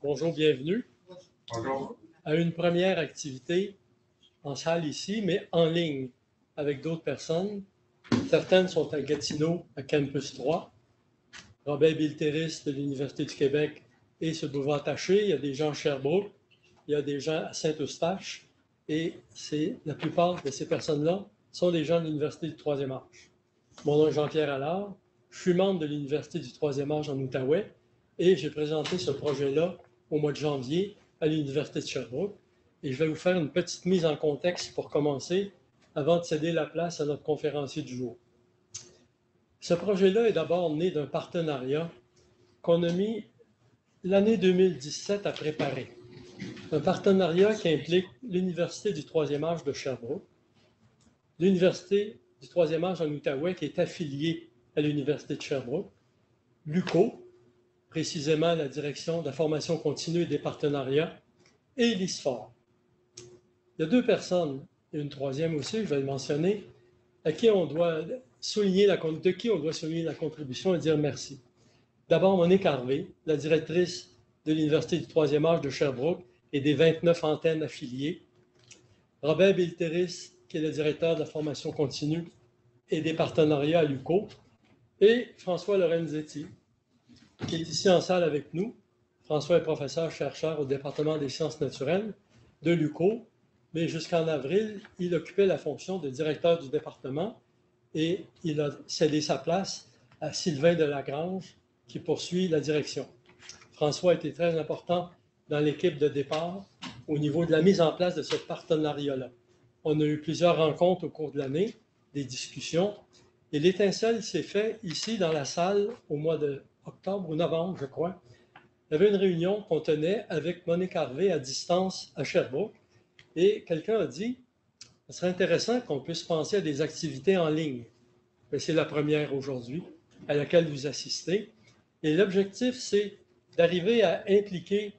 Bonjour, bienvenue Bonjour. à une première activité en salle ici, mais en ligne avec d'autres personnes. Certaines sont à Gatineau, à Campus 3. Robert Bilteris de l'Université du Québec et ce boulevard Taché. Il y a des gens à Sherbrooke, il y a des gens à Saint-Eustache, et la plupart de ces personnes-là sont des gens de l'Université du Troisième Âge. Mon nom est Jean-Pierre Allard, je suis membre de l'Université du Troisième Âge en Outaouais, et j'ai présenté ce projet-là au mois de janvier à l'Université de Sherbrooke. Et je vais vous faire une petite mise en contexte pour commencer, avant de céder la place à notre conférencier du jour. Ce projet-là est d'abord né d'un partenariat qu'on a mis l'année 2017 à préparer. Un partenariat qui implique l'Université du Troisième Âge de Sherbrooke, l'Université du Troisième Âge en Outaouais qui est affiliée à l'Université de Sherbrooke, l'UQO, précisément la direction de la formation continue et des partenariats, et l'ISFOR. Il y a deux personnes, et une troisième aussi, je vais le mentionner, de qui on doit souligner la contribution et dire merci. D'abord, Monique Harvey, la directrice de l'Université du Troisième Âge de Sherbrooke et des 29 antennes affiliées. Robert Bilteris, qui est le directeur de la formation continue et des partenariats à l'UQO. Et François Lorenzetti, qui est ici en salle avec nous. François est professeur-chercheur au département des sciences naturelles de l'UQO, mais jusqu'en avril, il occupait la fonction de directeur du département et il a cédé sa place à Sylvain Delagrange, qui poursuit la direction. François a été très important dans l'équipe de départ au niveau de la mise en place de ce partenariat-là. On a eu plusieurs rencontres au cours de l'année, des discussions, et l'étincelle s'est faite ici dans la salle au mois d'octobre ou novembre, je crois. Il y avait une réunion qu'on tenait avec Monique Harvey à distance à Sherbrooke, et quelqu'un a dit « Ce serait intéressant qu'on puisse penser à des activités en ligne. » C'est la première aujourd'hui à laquelle vous assistez. Et l'objectif, c'est d'arriver à impliquer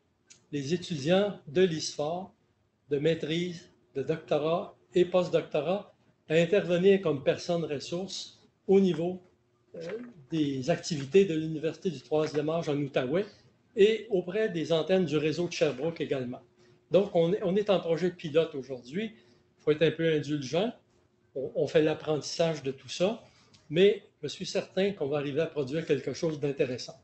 les étudiants de l'ISFOR, de maîtrise, de doctorat et post-doctorat, à intervenir comme personnes ressources au niveau des activités de l'Université du Troisième Âge en Outaouais et auprès des antennes du réseau de Sherbrooke également. Donc, on est en projet pilote aujourd'hui. Il faut être un peu indulgent. On fait l'apprentissage de tout ça, mais je suis certain qu'on va arriver à produire quelque chose d'intéressant.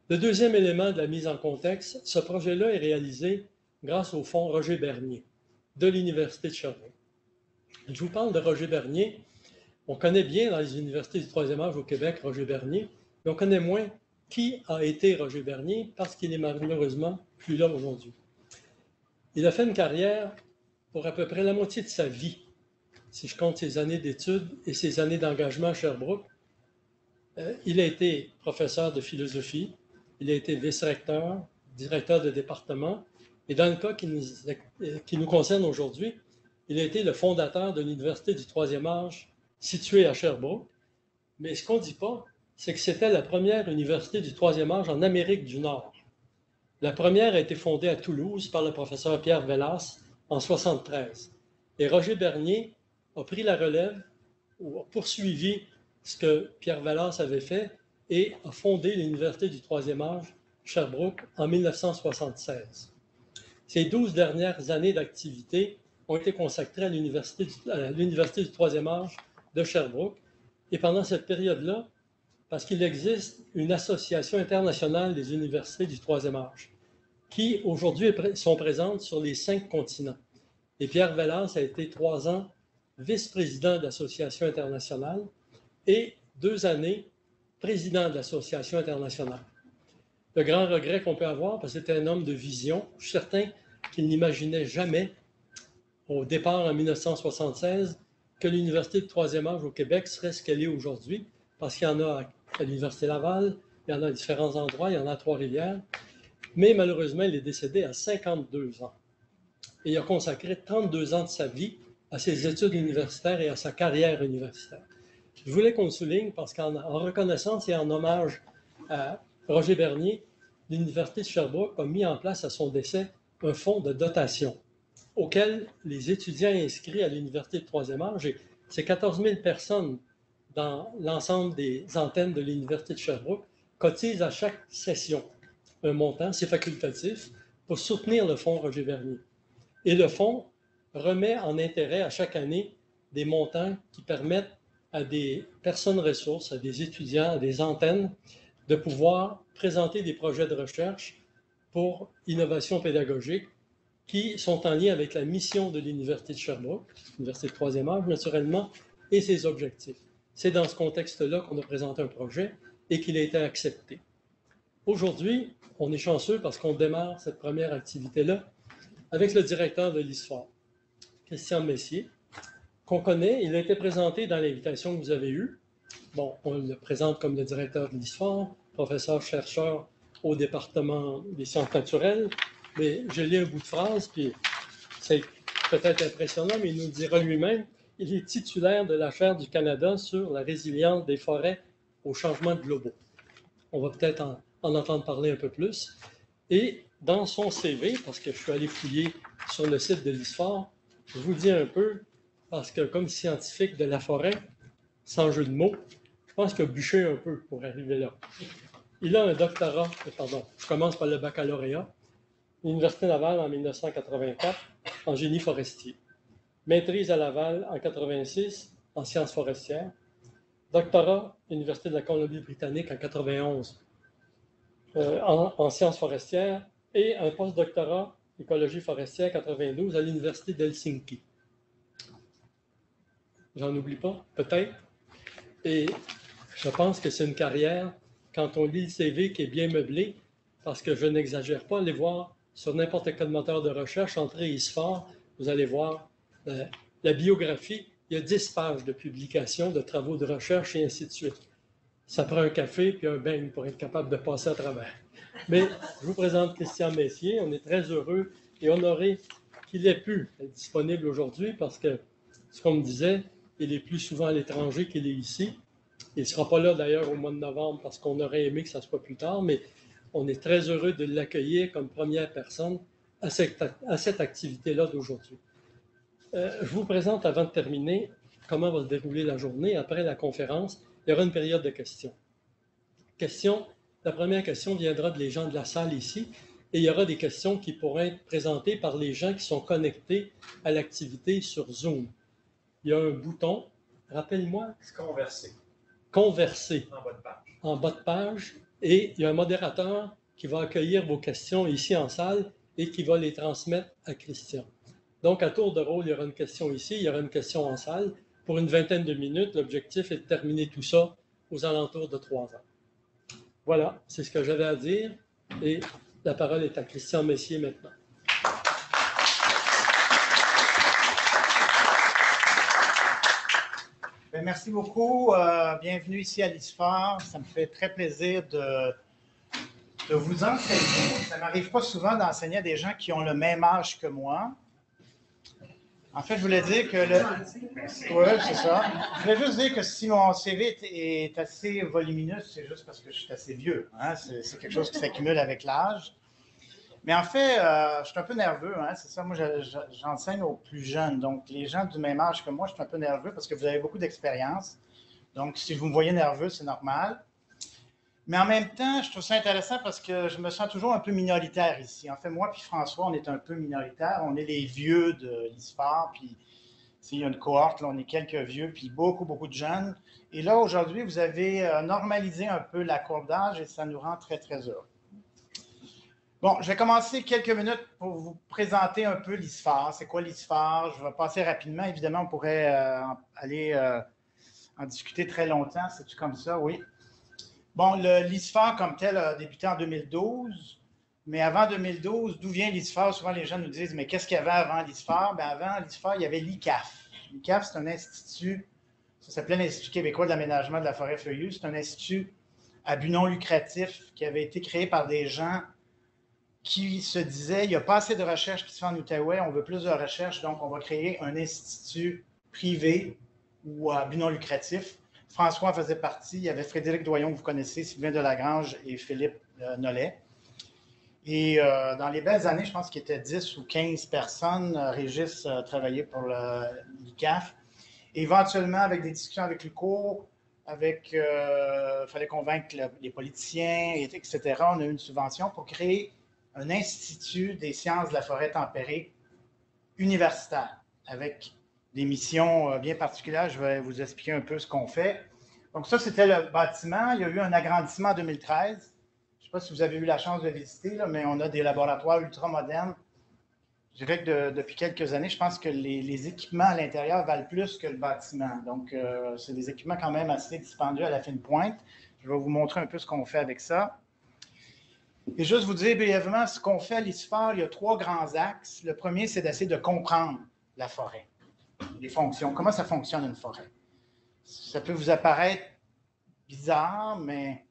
Le deuxième élément de la mise en contexte, ce projet-là est réalisé grâce au fonds Roger Bernier de l'Université de Sherbrooke. Je vous parle de Roger Bernier. On connaît bien dans les universités du troisième âge au Québec Roger Bernier, mais on connaît moins qui a été Roger Bernier parce qu'il est malheureusement plus là aujourd'hui. Il a fait une carrière pour à peu près la moitié de sa vie, si je compte ses années d'études et ses années d'engagement à Sherbrooke. Il a été professeur de philosophie, il a été vice-recteur, directeur de département, et dans le cas qui nous concerne aujourd'hui, il a été le fondateur de l'Université du Troisième Âge située à Sherbrooke. Mais ce qu'on ne dit pas, c'est que c'était la première université du Troisième Âge en Amérique du Nord. La première a été fondée à Toulouse par le professeur Pierre Vellas en 1973. Et Roger Bernier a pris la relève, ou a poursuivi ce que Pierre Vellas avait fait et a fondé l'Université du Troisième Âge, Sherbrooke, en 1976. Ces 12 dernières années d'activité ont été consacrées à l'Université du Troisième Âge de Sherbrooke. Et pendant cette période-là, parce qu'il existe une association internationale des universités du Troisième Âge, qui aujourd'hui sont présentes sur les 5 continents. Et Pierre Vellas a été 3 ans vice-président de l'Association internationale et 2 années président de l'Association internationale. Le grand regret qu'on peut avoir, parce que c'était un homme de vision, je suis certain qu'il n'imaginait jamais, au départ en 1976, que l'Université de Troisième Âge au Québec serait ce qu'elle est aujourd'hui, parce qu'il y en a à l'Université Laval, il y en a à différents endroits, il y en a à Trois-Rivières, mais malheureusement, il est décédé à 52 ans. Et il a consacré 32 ans de sa vie à ses études universitaires et à sa carrière universitaire. Je voulais qu'on le souligne parce qu'en reconnaissance et en hommage à Roger Bernier, l'Université de Sherbrooke a mis en place à son décès un fonds de dotation auquel les étudiants inscrits à l'Université de Troisième Âge, et c'est 14 000 personnes dans l'ensemble des antennes de l'Université de Sherbrooke, cotisent à chaque session. un montant, c'est facultatif, pour soutenir le fonds Roger Vernier. Et le fonds remet en intérêt à chaque année des montants qui permettent à des personnes ressources, à des étudiants, à des antennes, de pouvoir présenter des projets de recherche pour innovation pédagogique qui sont en lien avec la mission de l'Université de Sherbrooke, l'Université de troisième âge naturellement, et ses objectifs. C'est dans ce contexte-là qu'on a présenté un projet et qu'il a été accepté. Aujourd'hui, on est chanceux parce qu'on démarre cette première activité-là avec le directeur de l'histoire, Christian Messier, qu'on connaît. Il a été présenté dans l'invitation que vous avez eue. Bon, on le présente comme le directeur de l'histoire, professeur-chercheur au département des sciences naturelles, mais je lis un bout de phrase, puis c'est peut-être impressionnant, mais il nous dira lui-même, il est titulaire de la chaire du Canada sur la résilience des forêts aux changements globaux. On va peut-être en entendre parler un peu plus. Et dans son CV, parce que je suis allé fouiller sur le site de l'ISFOR, je vous dis un peu, parce que comme scientifique de la forêt, sans jeu de mots, je pense qu'il a bûché un peu pour arriver là. Il a un doctorat, je commence par le baccalauréat, Université Laval en 1984, en génie forestier. Maîtrise à Laval en 86, en sciences forestières. Doctorat, Université de la Colombie-Britannique en 91, en sciences forestières. Et un post-doctorat, écologie forestière, 92, à l'Université d'Helsinki. J'en oublie pas, peut-être. Et je pense que c'est une carrière, quand on lit le CV, qui est bien meublé, parce que je n'exagère pas, allez voir sur n'importe quel moteur de recherche, entrez ISFOR, vous allez voir la biographie. Il y a 10 pages de publications, de travaux de recherche et ainsi de suite. Ça prend un café puis un bain pour être capable de passer à travers. Mais je vous présente Christian Messier. On est très heureux et honoré qu'il ait pu être disponible aujourd'hui parce que, ce qu'on me disait, il est plus souvent à l'étranger qu'il est ici. Il ne sera pas là d'ailleurs au mois de novembre parce qu'on aurait aimé que ça soit plus tard, mais on est très heureux de l'accueillir comme première personne à cette activité-là d'aujourd'hui. Je vous présente, avant de terminer, comment va se dérouler la journée. Après la conférence, il y aura une période de questions. La première question viendra des gens de la salle ici, et il y aura des questions qui pourront être présentées par les gens qui sont connectés à l'activité sur Zoom. Il y a un bouton, rappelle-moi. Converser. Converser. En bas de page. En bas de page. Et il y a un modérateur qui va accueillir vos questions ici en salle et qui va les transmettre à Christian. Donc, à tour de rôle, il y aura une question ici, il y aura une question en salle. Pour une vingtaine de minutes, l'objectif est de terminer tout ça aux alentours de 3 heures. Voilà, c'est ce que j'avais à dire. Et la parole est à Christian Messier maintenant. Bien, merci beaucoup. Bienvenue ici à l'ISFOR. Ça me fait très plaisir de vous enseigner. Ça ne m'arrive pas souvent d'enseigner à des gens qui ont le même âge que moi. En fait, je voulais dire que Oui, c'est ça. Je voulais juste dire que si mon CV est assez volumineux, c'est juste parce que je suis assez vieux. Hein? C'est quelque chose qui s'accumule avec l'âge. Mais en fait, je suis un peu nerveux. Hein? C'est ça, moi, j'enseigne aux plus jeunes. Donc, les gens du même âge que moi, je suis un peu nerveux parce que vous avez beaucoup d'expérience. Donc, si vous me voyez nerveux, c'est normal. Mais en même temps, je trouve ça intéressant parce que je me sens toujours un peu minoritaire ici. En fait, moi puis François, on est un peu minoritaire. On est les vieux de l'ISFOR, puis il y a une cohorte, là, on est quelques vieux, puis beaucoup, beaucoup de jeunes. Et là, aujourd'hui, vous avez normalisé un peu la courbe d'âge et ça nous rend très, très heureux. Bon, je vais commencer quelques minutes pour vous présenter un peu l'ISFOR. C'est quoi l'ISFOR? Je vais passer rapidement. Évidemment, on pourrait aller en discuter très longtemps. C'est-tu comme ça? Oui. Bon, l'ISFOR comme tel a débuté en 2012, mais avant 2012, d'où vient l'ISFOR? Souvent, les gens nous disent, mais qu'est-ce qu'il y avait avant l'ISFOR? Bien, avant l'ISFOR, il y avait l'ICAF. L'ICAF, c'est un institut, ça s'appelait l'Institut québécois de l'aménagement de la forêt feuillue. C'est un institut à but non lucratif qui avait été créé par des gens qui se disaient, il n'y a pas assez de recherche qui se fait en Outaouais, on veut plus de recherche, donc on va créer un institut privé ou à but non lucratif. François en faisait partie. Il y avait Frédéric Doyon, que vous connaissez, Sylvain Delagrange et Philippe Nollet. Et dans les belles années, je pense qu'il y était 10 ou 15 personnes. Régis travaillait pour l'ICAF. Éventuellement, avec des discussions avec l'UQOR, avec, fallait convaincre les politiciens, etc. On a eu une subvention pour créer un institut des sciences de la forêt tempérée universitaire, avec des missions bien particulières. Je vais vous expliquer un peu ce qu'on fait. Donc ça, c'était le bâtiment. Il y a eu un agrandissement en 2013. Je ne sais pas si vous avez eu la chance de visiter, là, mais on a des laboratoires ultra modernes. Je dirais que depuis quelques années, je pense que les équipements à l'intérieur valent plus que le bâtiment. Donc, c'est des équipements quand même assez dispendieux à la fine pointe. Je vais vous montrer un peu ce qu'on fait avec ça. Et juste vous dire brièvement, ce qu'on fait à l'ISFAR, il y a 3 grands axes. Le premier, c'est d'essayer de comprendre la forêt, les fonctions, comment ça fonctionne une forêt. Ça peut vous apparaître bizarre, mais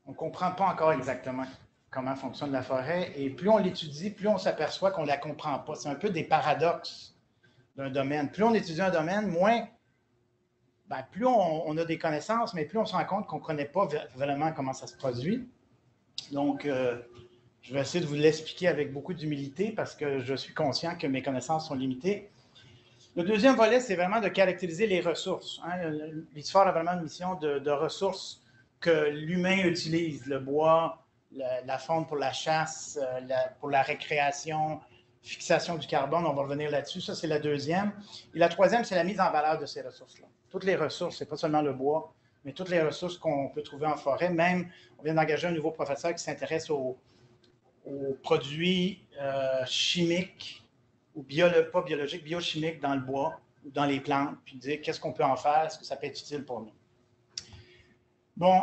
on ne comprend pas encore exactement comment fonctionne la forêt. Et plus on l'étudie, plus on s'aperçoit qu'on ne la comprend pas. C'est un peu des paradoxes d'un domaine. Plus on étudie un domaine, moins, plus on a des connaissances, mais plus on se rend compte qu'on ne connaît pas vraiment comment ça se produit. Donc, je vais essayer de vous l'expliquer avec beaucoup d'humilité parce que je suis conscient que mes connaissances sont limitées. Le deuxième volet, c'est vraiment de caractériser les ressources. L'ISFAR a vraiment une mission de ressources que l'humain utilise, le bois, la faune pour la chasse, pour la récréation, fixation du carbone, on va revenir là-dessus. Ça, c'est la deuxième. Et la troisième, c'est la mise en valeur de ces ressources-là. Toutes les ressources, ce n'est pas seulement le bois, mais toutes les ressources qu'on peut trouver en forêt. Même, on vient d'engager un nouveau professeur qui s'intéresse aux produits chimiques ou pas biologiques, biochimiques dans le bois ou dans les plantes, puis dire qu'est-ce qu'on peut en faire, est-ce que ça peut être utile pour nous. Bon,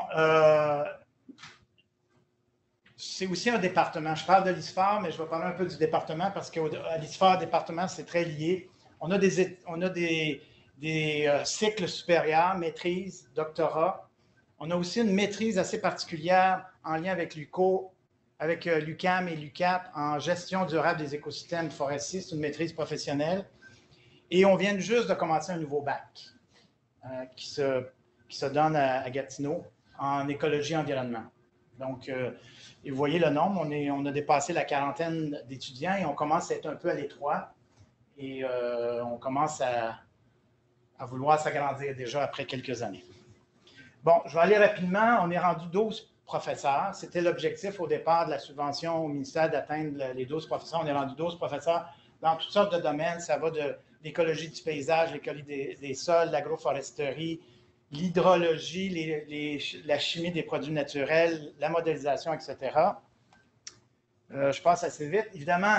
c'est aussi un département. Je parle de l'ISFAR, mais je vais parler un peu du département parce qu'à l'ISFAR, département, c'est très lié. On a des cycles supérieurs, maîtrise, doctorat. On a aussi une maîtrise assez particulière en lien avec l'UQAM et l'UQAP en gestion durable des écosystèmes forestiers. C'est une maîtrise professionnelle. Et on vient juste de commencer un nouveau bac qui se donne à Gatineau en écologie-environnement. Donc, et vous voyez le nombre, on a dépassé la quarantaine d'étudiants et on commence à être un peu à l'étroit. Et on commence à vouloir s'agrandir déjà après quelques années. Bon, je vais aller rapidement. On est rendu 12 professeurs. C'était l'objectif au départ de la subvention au ministère d'atteindre les 12 professeurs. On est rendu 12 professeurs dans toutes sortes de domaines. Ça va de l'écologie du paysage, l'écologie des sols, l'agroforesterie, l'hydrologie, la chimie des produits naturels, la modélisation, etc. Je passe assez vite. Évidemment,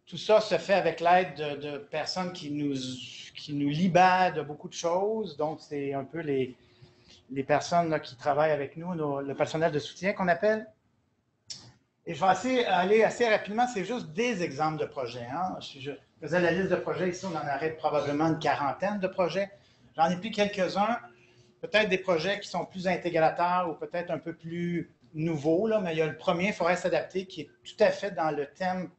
tout ça se fait avec l'aide de personnes qui nous libèrent de beaucoup de choses. Donc, c'est un peu les personnes là, qui travaillent avec nous, le personnel de soutien qu'on appelle. Et je vais aller assez rapidement. C'est juste des exemples de projets. Je faisais la liste de projets. Ici, on en arrête probablement une quarantaine de projets. J'en ai pris quelques-uns. Peut-être des projets qui sont plus intégrateurs ou peut-être un peu plus nouveaux. Là, mais il y a le premier, Forêt s'adapter, qui est tout à fait dans le thème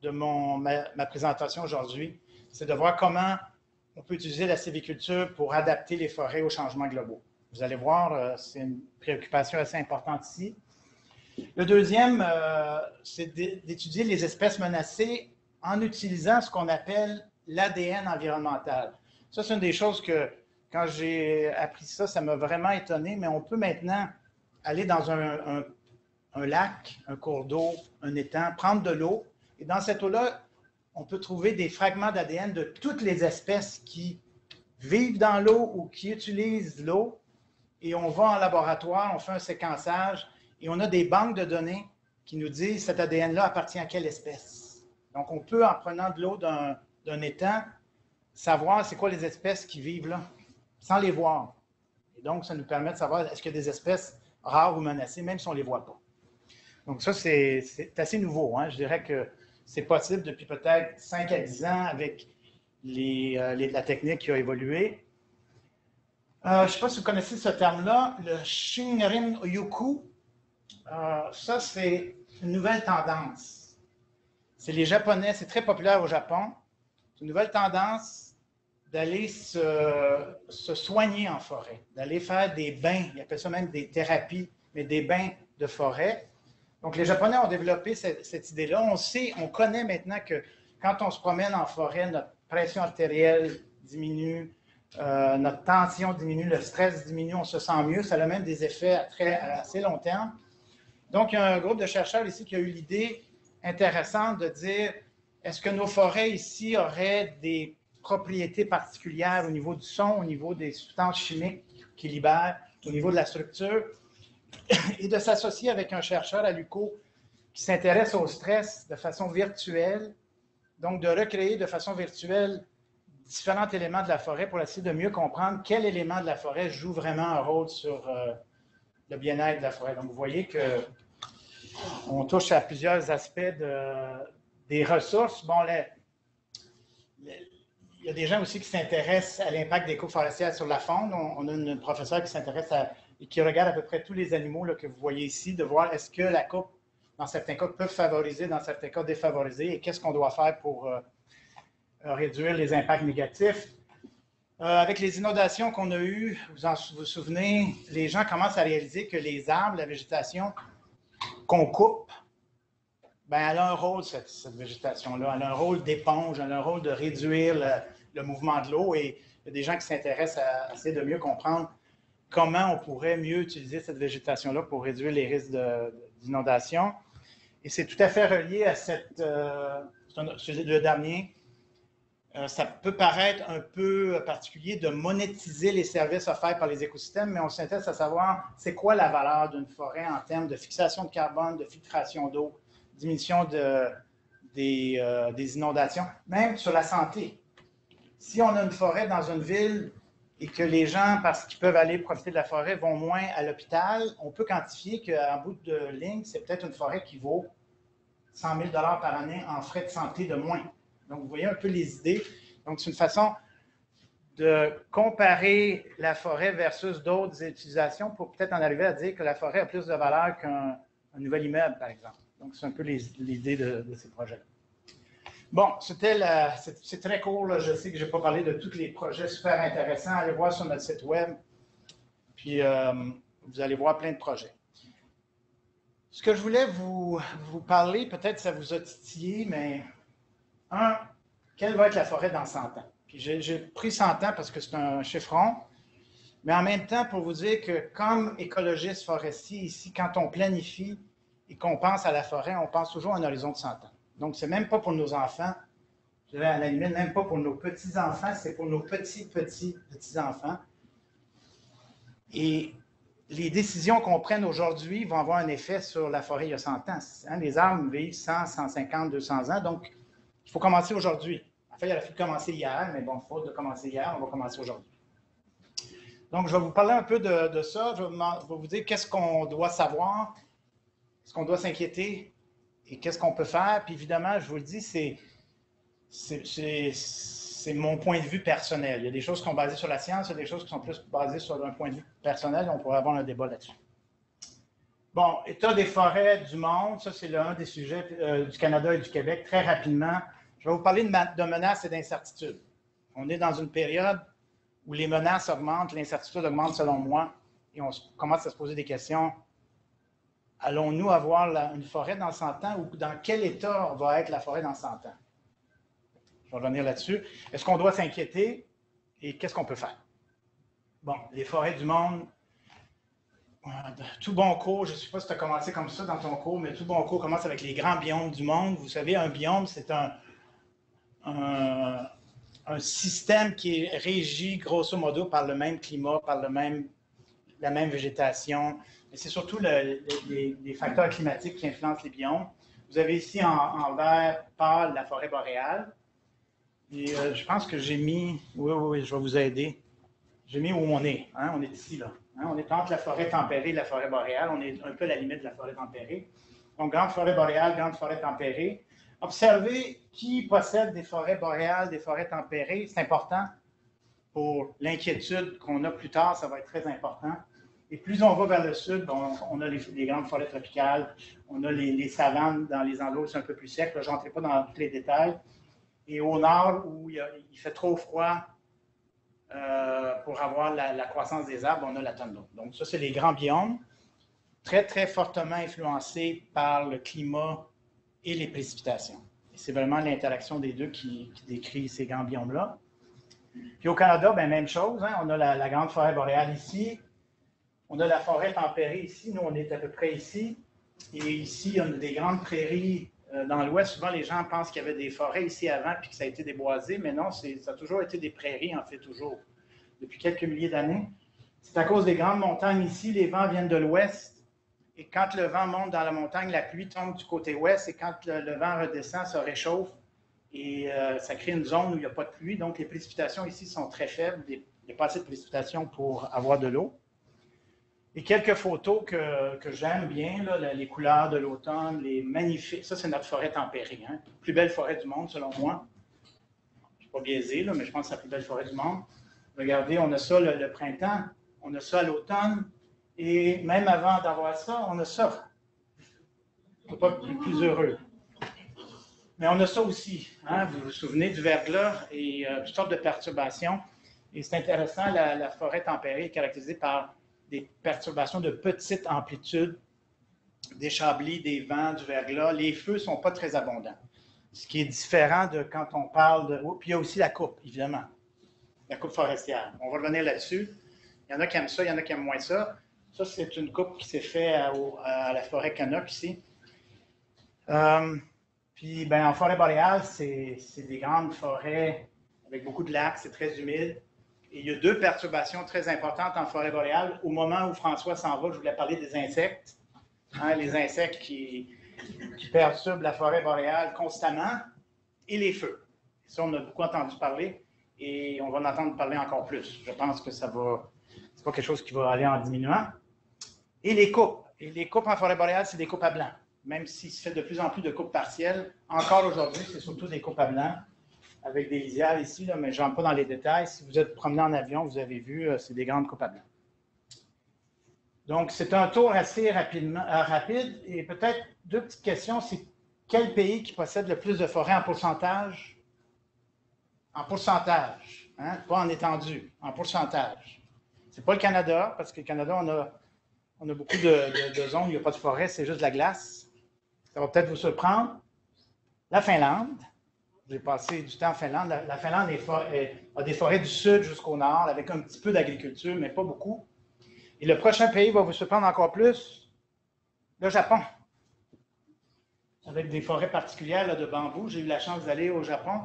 de ma présentation aujourd'hui. C'est de voir comment on peut utiliser la sylviculture pour adapter les forêts aux changements globaux. Vous allez voir, c'est une préoccupation assez importante ici. Le deuxième, c'est d'étudier les espèces menacées en utilisant ce qu'on appelle l'ADN environnemental. Ça, c'est une des choses que, quand j'ai appris ça, ça m'a vraiment étonné, mais on peut maintenant aller dans un lac, un cours d'eau, un étang, prendre de l'eau, et dans cette eau-là, on peut trouver des fragments d'ADN de toutes les espèces qui vivent dans l'eau ou qui utilisent l'eau, et on va en laboratoire, on fait un séquençage, et on a des banques de données qui nous disent cet ADN-là appartient à quelle espèce. Donc, on peut, en prenant de l'eau d'un étang, savoir c'est quoi les espèces qui vivent là, sans les voir. Et donc, ça nous permet de savoir est-ce qu'il y a des espèces rares ou menacées, même si on ne les voit pas. Donc, ça, c'est assez nouveau. Je dirais que c'est possible depuis peut-être 5 à 10 ans avec la technique qui a évolué. Je ne sais pas si vous connaissez ce terme-là, le Shinrin-yoku. Ça, c'est une nouvelle tendance. C'est les Japonais, c'est très populaire au Japon. C'est une nouvelle tendance d'aller se soigner en forêt, d'aller faire des bains, ils appellent ça même des thérapies, mais des bains de forêt. Donc, les Japonais ont développé cette idée-là. On connaît maintenant que quand on se promène en forêt, notre pression artérielle diminue, notre tension diminue, le stress diminue, on se sent mieux. Ça a même des effets à assez long terme. Donc, il y a un groupe de chercheurs ici qui a eu l'idée intéressante de dire, est-ce que nos forêts ici auraient des propriétés particulières au niveau du son, au niveau des substances chimiques qui libèrent, au niveau de la structure, et de s'associer avec un chercheur à l'UQO qui s'intéresse au stress de façon virtuelle, donc de recréer de façon virtuelle différents éléments de la forêt pour essayer de mieux comprendre quel élément de la forêt joue vraiment un rôle sur le bien-être de la forêt. Donc, vous voyez qu'on touche à plusieurs aspects des ressources. Bon, il y a des gens aussi qui s'intéressent à l'impact des coupes forestières sur la faune. On a une professeure qui s'intéresse et qui regarde à peu près tous les animaux là, que vous voyez ici, de voir est-ce que la coupe, dans certains cas, peut favoriser, dans certains cas, défavoriser, et qu'est-ce qu'on doit faire pour réduire les impacts négatifs. Avec les inondations qu'on a eues, vous vous souvenez, les gens commencent à réaliser que les arbres, la végétation qu'on coupe, ben, elle a un rôle, cette végétation-là. Elle a un rôle d'éponge, elle a un rôle de réduire le mouvement de l'eau. Et il y a des gens qui s'intéressent à essayer de mieux comprendre comment on pourrait mieux utiliser cette végétation-là pour réduire les risques d'inondation. Et c'est tout à fait relié à le dernier. Ça peut paraître un peu particulier de monétiser les services offerts par les écosystèmes, mais on s'intéresse à savoir c'est quoi la valeur d'une forêt en termes de fixation de carbone, de filtration d'eau, diminution des inondations, même sur la santé. Si on a une forêt dans une ville et que les gens, parce qu'ils peuvent aller profiter de la forêt, vont moins à l'hôpital, on peut quantifier qu'en bout de ligne, c'est peut-être une forêt qui vaut 100 000 $ par année en frais de santé de moins. Donc, vous voyez un peu les idées. Donc, c'est une façon de comparer la forêt versus d'autres utilisations pour peut-être en arriver à dire que la forêt a plus de valeur qu'un nouvel immeuble, par exemple. Donc, c'est un peu l'idée de ces projets. Bon, c'est très court. Là. Je sais que je n'ai pas parlé de tous les projets super intéressants. Allez voir sur notre site web. Puis, vous allez voir plein de projets. Ce que je voulais vous parler, peut-être ça vous a titillé, mais quelle va être la forêt dans 100 ans? Puis j'ai pris 100 ans parce que c'est un chiffron, mais en même temps pour vous dire que comme écologiste forestier ici, quand on planifie et qu'on pense à la forêt, on pense toujours à un horizon de 100 ans. Donc, c'est même pas pour nos enfants, je dirais à la limite, même pas pour nos petits-enfants, c'est pour nos petits-enfants. Et les décisions qu'on prenne aujourd'hui vont avoir un effet sur la forêt il y a 100 ans. Hein, les arbres vivent 100, 150, 200 ans, donc il faut commencer aujourd'hui. En fait, il aurait fallu commencer hier, mais bon, faute de commencer hier, on va commencer aujourd'hui. Donc, je vais vous parler un peu de ça. Je vais vous dire qu'est-ce qu'on doit savoir, est-ce qu'on doit s'inquiéter et qu'est-ce qu'on peut faire. Puis évidemment, je vous le dis, c'est mon point de vue personnel. Il y a des choses qui sont basées sur la science, il y a des choses qui sont plus basées sur un point de vue personnel. On pourrait avoir un débat là-dessus. Bon, état des forêts du monde, ça c'est l'un des sujets du Canada et du Québec. Très rapidement, je vais vous parler de menaces et d'incertitudes. On est dans une période où les menaces augmentent, l'incertitude augmente selon moi, et on commence à se poser des questions. Allons-nous avoir une forêt dans 100 ans ou dans quel état va être la forêt dans 100 ans? Je vais revenir là-dessus. Est-ce qu'on doit s'inquiéter et qu'est-ce qu'on peut faire? Bon, les forêts du monde, tout bon cours, je ne sais pas si tu as commencé comme ça dans ton cours, mais tout bon cours commence avec les grands biomes du monde. Vous savez, un biome, c'est un système qui est régi grosso modo par le même climat, par la même végétation. Mais c'est surtout les facteurs climatiques qui influencent les biomes. Vous avez ici en vert pâle la forêt boréale. Et je pense que j'ai mis, oui, je vais vous aider. J'ai mis où on est. Hein? On est ici, là. Hein? On est entre la forêt tempérée et la forêt boréale. On est un peu à la limite de la forêt tempérée. Donc, grande forêt boréale, grande forêt tempérée. Observez qui possède des forêts boréales, des forêts tempérées. C'est important pour l'inquiétude qu'on a plus tard. Ça va être très important. Et plus on va vers le sud, on a les grandes forêts tropicales, on a les savanes dans les endroits où c'est un peu plus sec. Je n'entrerai pas dans tous les détails. Et au nord, où il fait trop froid pour avoir la croissance des arbres, on a la toundra. Donc ça, c'est les grands biomes, très, très fortement influencés par le climat et les précipitations. Et c'est vraiment l'interaction des deux qui décrit ces grands biomes-là. Puis au Canada, ben, même chose, hein, on a la grande forêt boréale ici, on a la forêt tempérée ici, nous on est à peu près ici, et ici on a des grandes prairies dans l'ouest. Souvent les gens pensent qu'il y avait des forêts ici avant puis que ça a été déboisé, mais non, ça a toujours été des prairies en fait, toujours, depuis quelques milliers d'années. C'est à cause des grandes montagnes ici, les vents viennent de l'ouest, et quand le vent monte dans la montagne, la pluie tombe du côté ouest, et quand le vent redescend, ça réchauffe, et ça crée une zone où il n'y a pas de pluie, donc les précipitations ici sont très faibles, il n'y a pas assez de précipitations pour avoir de l'eau. Et quelques photos que j'aime bien, là, les couleurs de l'automne, les magnifiques, ça c'est notre forêt tempérée, hein? Plus belle forêt du monde selon moi. Je ne suis pas biaisé, là, mais je pense que c'est la plus belle forêt du monde. Regardez, on a ça le printemps, on a ça l'automne, et même avant d'avoir ça, on a ça. On ne peut pas être plus heureux. Mais on a ça aussi. Hein? Vous vous souvenez du verglas et toutes sortes de perturbations. Et c'est intéressant, la forêt tempérée est caractérisée par des perturbations de petite amplitude, des chablis, des vents, du verglas. Les feux ne sont pas très abondants. Ce qui est différent de quand on parle de... Oh, puis il y a aussi la coupe, évidemment. La coupe forestière. On va revenir là-dessus. Il y en a qui aiment ça, il y en a qui aiment moins ça. Ça, c'est une coupe qui s'est faite à la forêt Canoc ici. Puis, ben, en forêt boréale, c'est des grandes forêts avec beaucoup de lacs, c'est très humide. Et il y a deux perturbations très importantes en forêt boréale. Au moment où François s'en va, je voulais parler des insectes. Hein, les insectes qui perturbent la forêt boréale constamment et les feux. Ça, on a beaucoup entendu parler et on va en entendre parler encore plus. Je pense que ça va... C'est pas quelque chose qui va aller en diminuant. Et les coupes. Et les coupes en forêt boréale, c'est des coupes à blanc. Même s'il se fait de plus en plus de coupes partielles, encore aujourd'hui, c'est surtout des coupes à blanc, avec des lisières ici, là, mais je ne rentre pas dans les détails. Si vous êtes promené en avion, vous avez vu, c'est des grandes coupes à blanc. Donc, c'est un tour assez rapide. Et peut-être deux petites questions. C'est quel pays qui possède le plus de forêts en pourcentage? En pourcentage, hein? Pas en étendue, en pourcentage. Ce n'est pas le Canada, parce que le Canada, on a beaucoup de zones où il n'y a pas de forêt, c'est juste de la glace. Ça va peut-être vous surprendre. La Finlande. J'ai passé du temps en Finlande. La Finlande a des forêts du sud jusqu'au nord, avec un petit peu d'agriculture, mais pas beaucoup. Et le prochain pays va vous surprendre encore plus, le Japon. Avec des forêts particulières là, de bambou. J'ai eu la chance d'aller au Japon.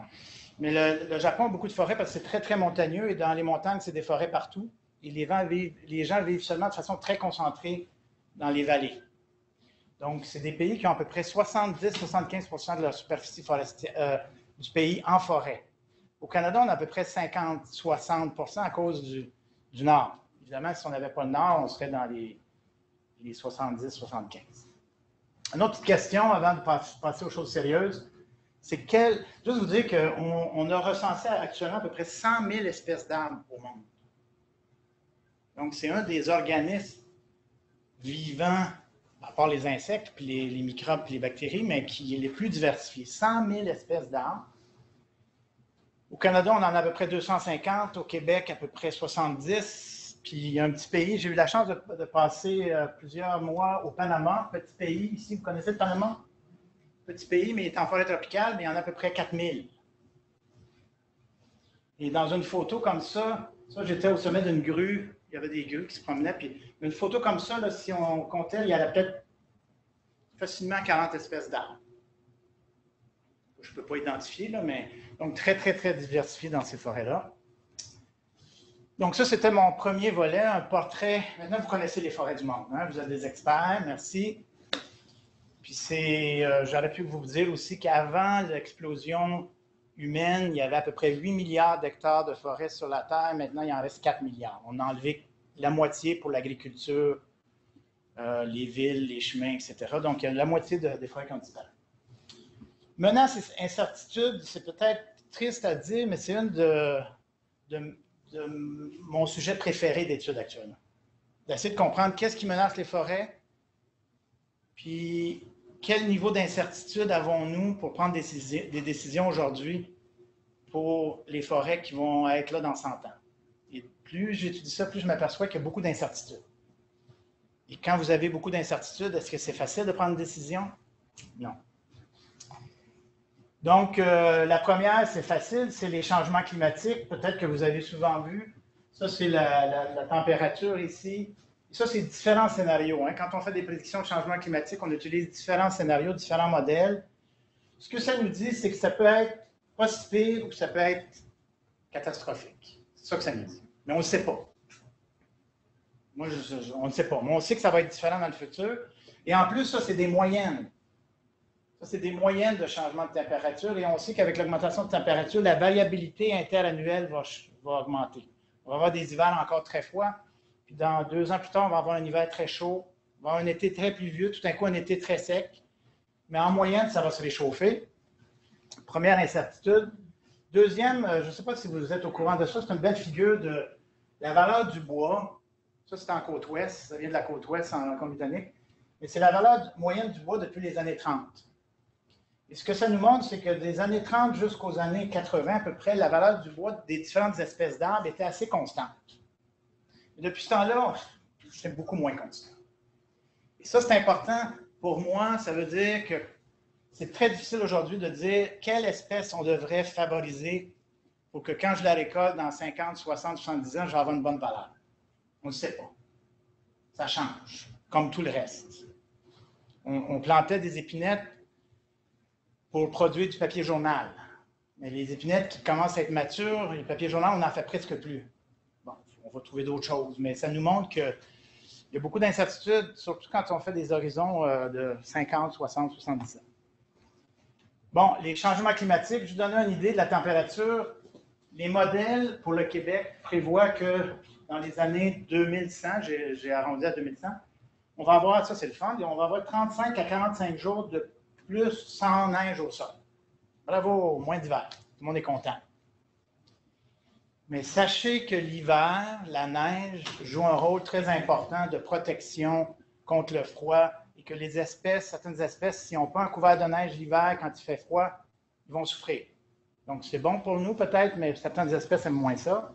Mais le Japon a beaucoup de forêts parce que c'est très, très montagneux. Et dans les montagnes, c'est des forêts partout. Et les gens vivent seulement de façon très concentrée dans les vallées. Donc, c'est des pays qui ont à peu près 70-75% de leur superficie forestière du pays en forêt. Au Canada, on a à peu près 50-60% à cause du nord. Évidemment, si on n'avait pas le nord, on serait dans les 70-75. Une autre petite question avant de passer aux choses sérieuses, c'est juste vous dire qu'on a recensé actuellement à peu près 100 000 espèces d'arbres au monde. Donc, c'est un des organismes vivants, à part les insectes, puis les microbes, puis les bactéries, mais qui est les plus diversifiés. 100 000 espèces d'arbres. Au Canada, on en a à peu près 250. Au Québec, à peu près 70. Puis il y a un petit pays, j'ai eu la chance de passer plusieurs mois au Panama, petit pays. Ici, vous connaissez le Panama? Petit pays, mais il est en forêt tropicale, mais il y en a à peu près 4000. Et dans une photo comme ça j'étais au sommet d'une grue. Il y avait des grues qui se promenaient. Puis une photo comme ça, là, si on comptait, il y avait peut-être facilement 40 espèces d'arbres. Je ne peux pas identifier, là, mais donc très, très, très diversifié dans ces forêts-là. Donc ça, c'était mon premier volet, un portrait. Maintenant, vous connaissez les forêts du monde. Hein? Vous êtes des experts, merci. Puis j'aurais pu vous dire aussi qu'avant l'explosion humaine, il y avait à peu près 8 milliards d'hectares de forêt sur la Terre. Maintenant, il en reste 4 milliards. On a enlevé la moitié pour l'agriculture, les villes, les chemins, etc. Donc, il y a la moitié des forêts qui ont disparu. Menaces et incertitudes, c'est peut-être triste à dire, mais c'est une de mon sujet préféré d'études actuellement. D'essayer de comprendre qu'est-ce qui menace les forêts, puis quel niveau d'incertitude avons-nous pour prendre des décisions aujourd'hui pour les forêts qui vont être là dans 100 ans. Et plus j'étudie ça, plus je m'aperçois qu'il y a beaucoup d'incertitudes. Et quand vous avez beaucoup d'incertitudes, est-ce que c'est facile de prendre une décision? Non. Donc, la première, c'est facile, c'est les changements climatiques. Peut-être que vous avez souvent vu. Ça, c'est la température ici. Ça, c'est différents scénarios. Hein. Quand on fait des prédictions de changement climatique, on utilise différents scénarios, différents modèles. Ce que ça nous dit, c'est que ça peut être pas si pire ou ça peut être catastrophique. C'est ça que ça nous dit. Mais on ne le sait pas. Moi, on ne sait pas. Mais on sait que ça va être différent dans le futur. Et en plus, ça, c'est des moyennes. Ça, c'est des moyennes de changement de température. Et on sait qu'avec l'augmentation de température, la variabilité interannuelle va augmenter. On va avoir des hivers encore très froids. Puis dans 2 ans plus tard, on va avoir un hiver très chaud. On va avoir un été très pluvieux. Tout d'un coup, un été très sec. Mais en moyenne, ça va se réchauffer. Première incertitude. Deuxième, je ne sais pas si vous êtes au courant de ça, c'est une belle figure de la valeur du bois. Ça, c'est en côte ouest. Ça vient de la côte ouest en Colombie-Britannique. Mais c'est la valeur moyenne du bois depuis les années 30. Et ce que ça nous montre, c'est que des années 30 jusqu'aux années 80, à peu près, la valeur du bois des différentes espèces d'arbres était assez constante. Et depuis ce temps-là, c'est beaucoup moins constant. Et ça, c'est important pour moi. Ça veut dire que c'est très difficile aujourd'hui de dire quelle espèce on devrait favoriser pour que quand je la récolte dans 50, 60, 70 ans, je vais avoir une bonne valeur. On ne sait pas. Ça change, comme tout le reste. On plantait des épinettes pour produire du papier journal. Mais les épinettes qui commencent à être matures, le papier journal, on n'en fait presque plus. Bon, on va trouver d'autres choses, mais ça nous montre qu'il y a beaucoup d'incertitudes, surtout quand on fait des horizons de 50, 60, 70 ans. Bon, les changements climatiques, je vous donne une idée de la température. Les modèles pour le Québec prévoient que dans les années 2100, j'ai arrondi à 2100, on va avoir, ça c'est le fun, on va avoir 35 à 45 jours de plus sans neige au sol. Bravo, moins d'hiver. Tout le monde est content. Mais sachez que l'hiver, la neige joue un rôle très important de protection contre le froid et que les espèces, certaines espèces, s'ils n'ont pas un couvert de neige l'hiver quand il fait froid, ils vont souffrir. Donc, c'est bon pour nous peut-être, mais certaines espèces aiment moins ça.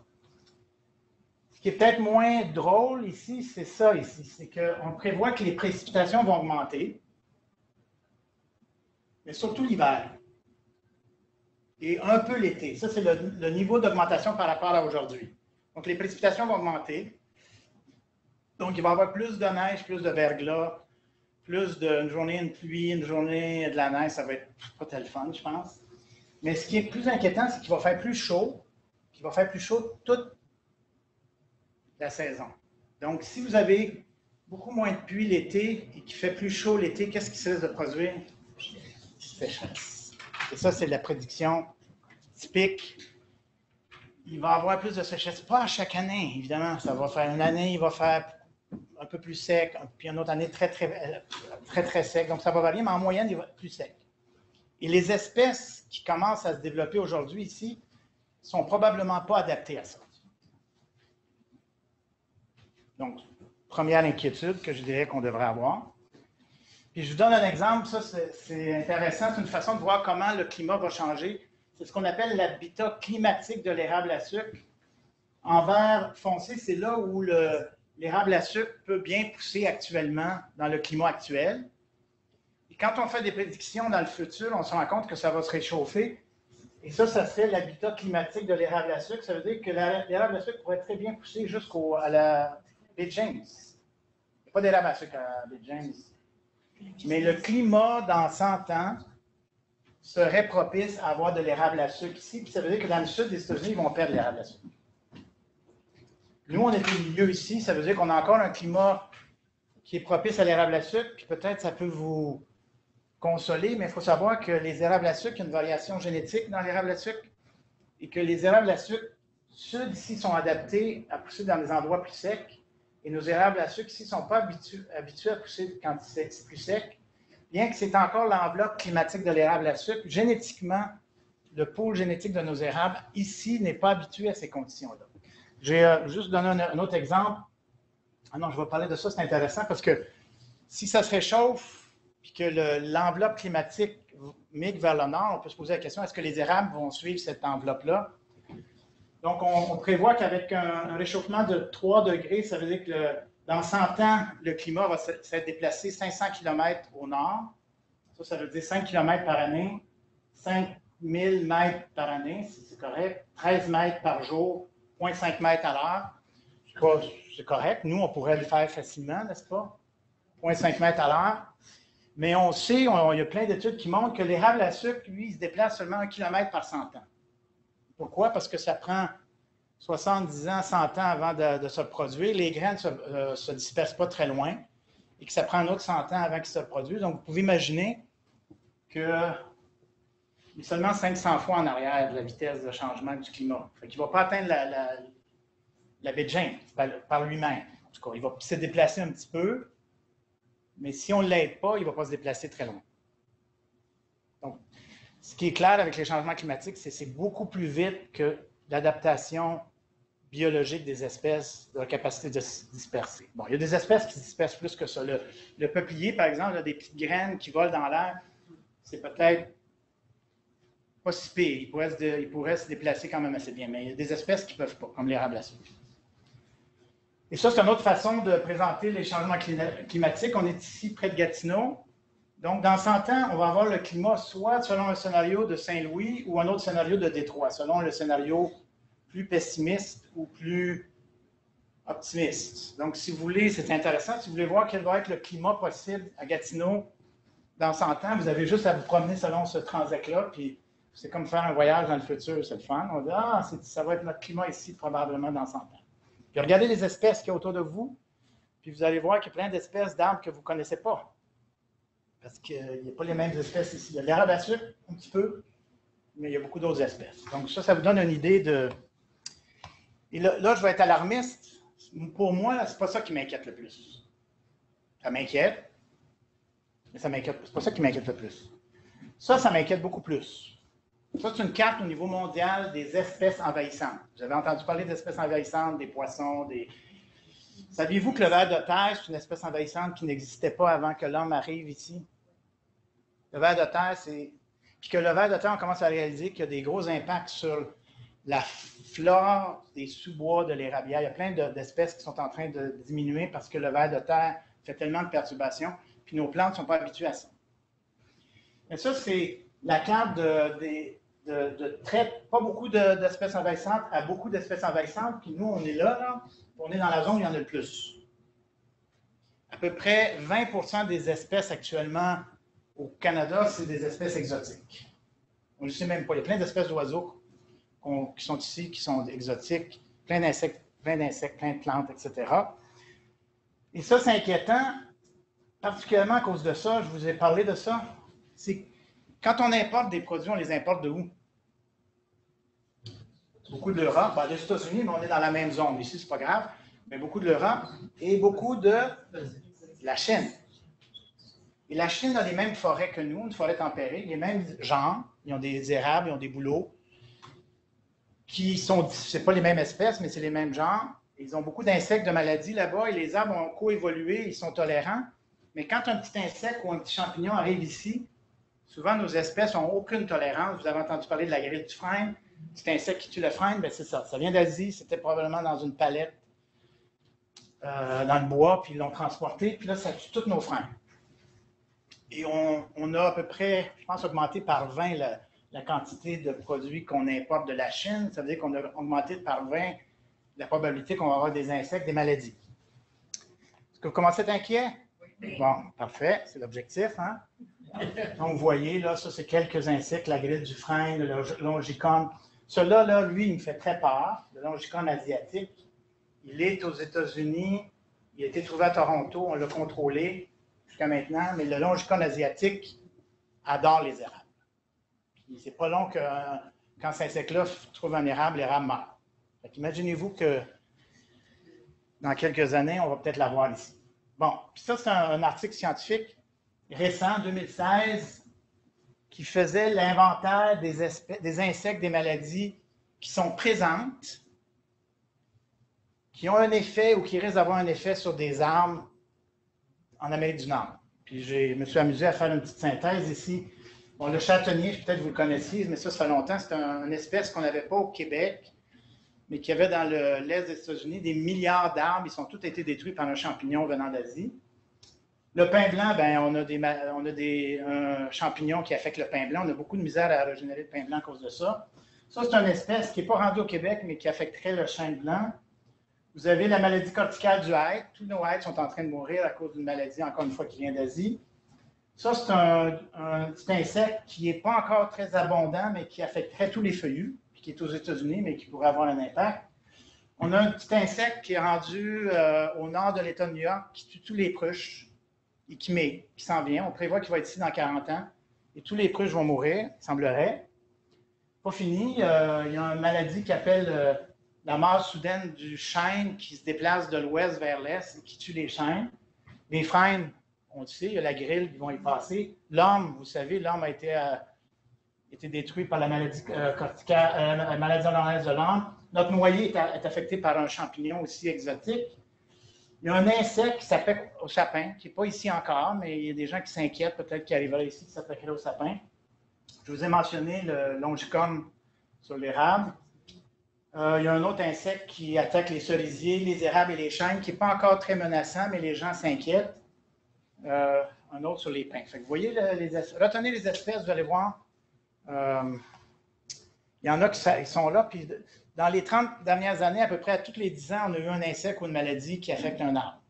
Ce qui est peut-être moins drôle ici, c'est ça ici. C'est qu'on prévoit que les précipitations vont augmenter, mais surtout l'hiver. Et un peu l'été. Ça, c'est le niveau d'augmentation par rapport à aujourd'hui. Donc, les précipitations vont augmenter. Donc, il va y avoir plus de neige, plus de verglas, plus d'une journée de pluie, une journée de la neige. Ça va être pas tel fun, je pense. Mais ce qui est plus inquiétant, c'est qu'il va faire plus chaud. Qu'il va faire plus chaud toute la saison. Donc, si vous avez beaucoup moins de pluie l'été et qu'il fait plus chaud l'été, qu'est-ce qui se risque de produire? Sécheresse. Et ça, c'est la prédiction typique. Il va y avoir plus de sécheresse. Pas à chaque année, évidemment. Ça va faire une année, il va faire un peu plus sec, puis une autre année très sec. Donc, ça va varier, mais en moyenne, il va être plus sec. Et les espèces qui commencent à se développer aujourd'hui ici ne sont probablement pas adaptées à ça. Donc, première inquiétude que je dirais qu'on devrait avoir. Puis je vous donne un exemple, ça c'est intéressant, c'est une façon de voir comment le climat va changer. C'est ce qu'on appelle l'habitat climatique de l'érable à sucre. En vert foncé, c'est là où l'érable à sucre peut bien pousser actuellement dans le climat actuel. Et quand on fait des prédictions dans le futur, on se rend compte que ça va se réchauffer. Et ça serait l'habitat climatique de l'érable à sucre. Ça veut dire que l'érable à sucre pourrait très bien pousser jusqu'à la baie James. Il n'y a pas d'érable à sucre à la baie James. Mais le climat, dans 100 ans, serait propice à avoir de l'érable à sucre ici. Puis ça veut dire que dans le sud des États-Unis, ils vont perdre l'érable à sucre. Nous, on est au milieu ici. Ça veut dire qu'on a encore un climat qui est propice à l'érable à sucre. Puis peut-être ça peut vous consoler, mais il faut savoir que les érables à sucre, il y a une variation génétique dans l'érable à sucre et que les érables à sucre sud ici sont adaptés à pousser dans des endroits plus secs. Et nos érables à sucre ici ne sont pas habitués à pousser quand c'est plus sec. Bien que c'est encore l'enveloppe climatique de l'érable à sucre, génétiquement, le pôle génétique de nos érables ici n'est pas habitué à ces conditions-là. J'ai juste donné un autre exemple. Ah non, je vais parler de ça, c'est intéressant parce que si ça se réchauffe et que l'enveloppe climatique migre vers le nord, on peut se poser la question, est-ce que les érables vont suivre cette enveloppe-là? Donc, on prévoit qu'avec un réchauffement de 3 degrés, ça veut dire que dans 100 ans, le climat va s'être déplacé 500 km au nord. Ça veut dire 5 km par année. 5000 mètres par année, si c'est correct, 13 mètres par jour, 0,5 mètres à l'heure. C'est correct. Nous, on pourrait le faire facilement, n'est-ce pas? 0,5 mètres à l'heure. Mais on sait, il y a plein d'études qui montrent que l'érable à sucre, lui, il se déplace seulement 1 km par 100 ans. Pourquoi? Parce que ça prend 70 ans, 100 ans avant de se produire. Les graines ne se dispersent pas très loin et que ça prend un autre 100 ans avant qu'ils se produisent. Donc, vous pouvez imaginer qu'il est seulement 500 fois en arrière de la vitesse de changement du climat. Il ne va pas atteindre la baie de James par lui-même. En tout cas, il va se déplacer un petit peu, mais si on ne l'aide pas, il ne va pas se déplacer très loin. Donc, ce qui est clair avec les changements climatiques, c'est que c'est beaucoup plus vite que l'adaptation biologique des espèces, de la capacité de se disperser. Bon, il y a des espèces qui se dispersent plus que ça. Le peuplier, par exemple, a des petites graines qui volent dans l'air. C'est peut-être pas si pire. Il pourrait se déplacer quand même assez bien. Mais il y a des espèces qui ne peuvent pas, comme l'érable à sucre. Et ça, c'est une autre façon de présenter les changements climatiques. On est ici près de Gatineau. Donc, dans 100 ans, on va avoir le climat soit selon un scénario de Saint-Louis ou un autre scénario de Détroit, selon le scénario plus pessimiste ou plus optimiste. Donc, si vous voulez, c'est intéressant. Si vous voulez voir quel va être le climat possible à Gatineau dans 100 ans, vous avez juste à vous promener selon ce transect-là, puis c'est comme faire un voyage dans le futur, c'est le fun. On dit, ça va être notre climat ici probablement dans 100 ans. Puis regardez les espèces qu'il y a autour de vous, puis vous allez voir qu'il y a plein d'espèces d'arbres que vous ne connaissez pas. Parce qu'il n'y a pas les mêmes espèces ici. Il y a l'érable à sucre, un petit peu, mais il y a beaucoup d'autres espèces. Donc ça vous donne une idée de... Et là, je vais être alarmiste. Pour moi, ce n'est pas ça qui m'inquiète le plus. Ça m'inquiète, mais c'est pas ça qui m'inquiète le plus. Ça m'inquiète beaucoup plus. Ça, c'est une carte au niveau mondial des espèces envahissantes. Vous avez entendu parler d'espèces envahissantes, des poissons, des... Saviez-vous que le ver de terre, c'est une espèce envahissante qui n'existait pas avant que l'homme arrive ici? Le ver de terre, c'est... Puis que le ver de terre, on commence à réaliser qu'il y a des gros impacts sur la flore des sous-bois de l'érablière. Il y a plein d'espèces qui sont en train de diminuer parce que le ver de terre fait tellement de perturbations, puis nos plantes ne sont pas habituées à ça. Mais ça, c'est la carte pas beaucoup d'espèces envahissantes à beaucoup d'espèces envahissantes, puis nous, on est là, on est dans la zone où il y en a le plus. À peu près 20% des espèces actuellement au Canada, c'est des espèces exotiques. On ne le sait même pas. Il y a plein d'espèces d'oiseaux qui sont ici, qui sont exotiques, plein d'insectes, plein de plantes, etc. Et ça, c'est inquiétant, particulièrement à cause de ça. Je vous ai parlé de ça. C'est quand on importe des produits, on les importe de où? Beaucoup de l'Europe, des États-Unis, mais on est dans la même zone. Ici, c'est pas grave, mais beaucoup de l'Europe et beaucoup de la Chine. Et la Chine a les mêmes forêts que nous, une forêt tempérée, les mêmes genres. Ils ont des érables, ils ont des bouleaux, qui sont, c'est pas les mêmes espèces, mais c'est les mêmes genres. Ils ont beaucoup d'insectes de maladies là-bas et les arbres ont coévolué, ils sont tolérants. Mais quand un petit insecte ou un petit champignon arrive ici, souvent nos espèces n'ont aucune tolérance. Vous avez entendu parler de la grille du frêne. Petit insecte qui tue le frêne, bien c'est ça. Ça vient d'Asie, c'était probablement dans une palette dans le bois, puis ils l'ont transporté, puis là, ça tue tous nos frênes. Et on a à peu près, je pense, augmenté par 20 la quantité de produits qu'on importe de la Chine. Ça veut dire qu'on a augmenté par 20 la probabilité qu'on va avoir des insectes, des maladies. Est-ce que vous commencez à être inquiet? Oui. Bon, parfait, c'est l'objectif. Hein? Donc, vous voyez, là, ça, c'est quelques insectes, la grille du frêne, le longicône. Celui-là, là, lui, il me fait très peur, le longicône asiatique. Il est aux États-Unis, il a été trouvé à Toronto, on l'a contrôlé jusqu'à maintenant, mais le longicône asiatique adore les érables. C'est pas long que quand cet insecte-là trouve un érable, l'érable meurt. Imaginez-vous que dans quelques années, on va peut-être l'avoir ici. Bon, puis ça, c'est un article scientifique récent, 2016, qui faisait l'inventaire des insectes, des maladies qui sont présentes, qui ont un effet ou qui risquent d'avoir un effet sur des arbres en Amérique du Nord. Puis je me suis amusé à faire une petite synthèse ici. Bon, le châtaignier, peut-être vous le connaissiez, mais ça fait longtemps, c'est une espèce qu'on n'avait pas au Québec, mais qui avait dans l'est des États-Unis des milliards d'arbres. Ils ont tous été détruits par un champignon venant d'Asie. Le pain blanc, ben, un champignon qui affecte le pain blanc. On a beaucoup de misère à régénérer le pain blanc à cause de ça. Ça, c'est une espèce qui n'est pas rendue au Québec, mais qui affecterait le chêne blanc. Vous avez la maladie corticale du hêtre. Tous nos hêtres sont en train de mourir à cause d'une maladie, encore une fois, qui vient d'Asie. Ça, c'est un petit insecte qui n'est pas encore très abondant, mais qui affecterait tous les feuillus, puis qui est aux États-Unis, mais qui pourrait avoir un impact. On a un petit insecte qui est rendu au nord de l'État de New York, qui tue tous les pruches et qui s'en vient. On prévoit qu'il va être ici dans 40 ans. Et tous les pruches vont mourir, il semblerait. Pas fini, il y a une maladie qui appelle la mort soudaine du chêne qui se déplace de l'ouest vers l'est et qui tue les chênes. Les frênes, on le sait, il y a la grille qui vont y passer. L'homme, vous savez, l'homme a été détruit par la maladie corticale, la maladie hollandaise de l'homme. Notre noyer est affecté par un champignon aussi exotique. Il y a un insecte qui s'appelle au sapin, qui n'est pas ici encore, mais il y a des gens qui s'inquiètent, peut-être qu'il arrivera ici, qui s'attaquerait au sapin. Je vous ai mentionné le longicome sur l'érable. Il y a un autre insecte qui attaque les cerisiers, les érables et les chênes, qui n'est pas encore très menaçant, mais les gens s'inquiètent. Un autre sur les pins. Fait que vous voyez, retenez les espèces, vous allez voir. Il y en a qui sont là, puis dans les 30 dernières années, à peu près à tous les 10 ans, on a eu un insecte ou une maladie qui affecte un arbre.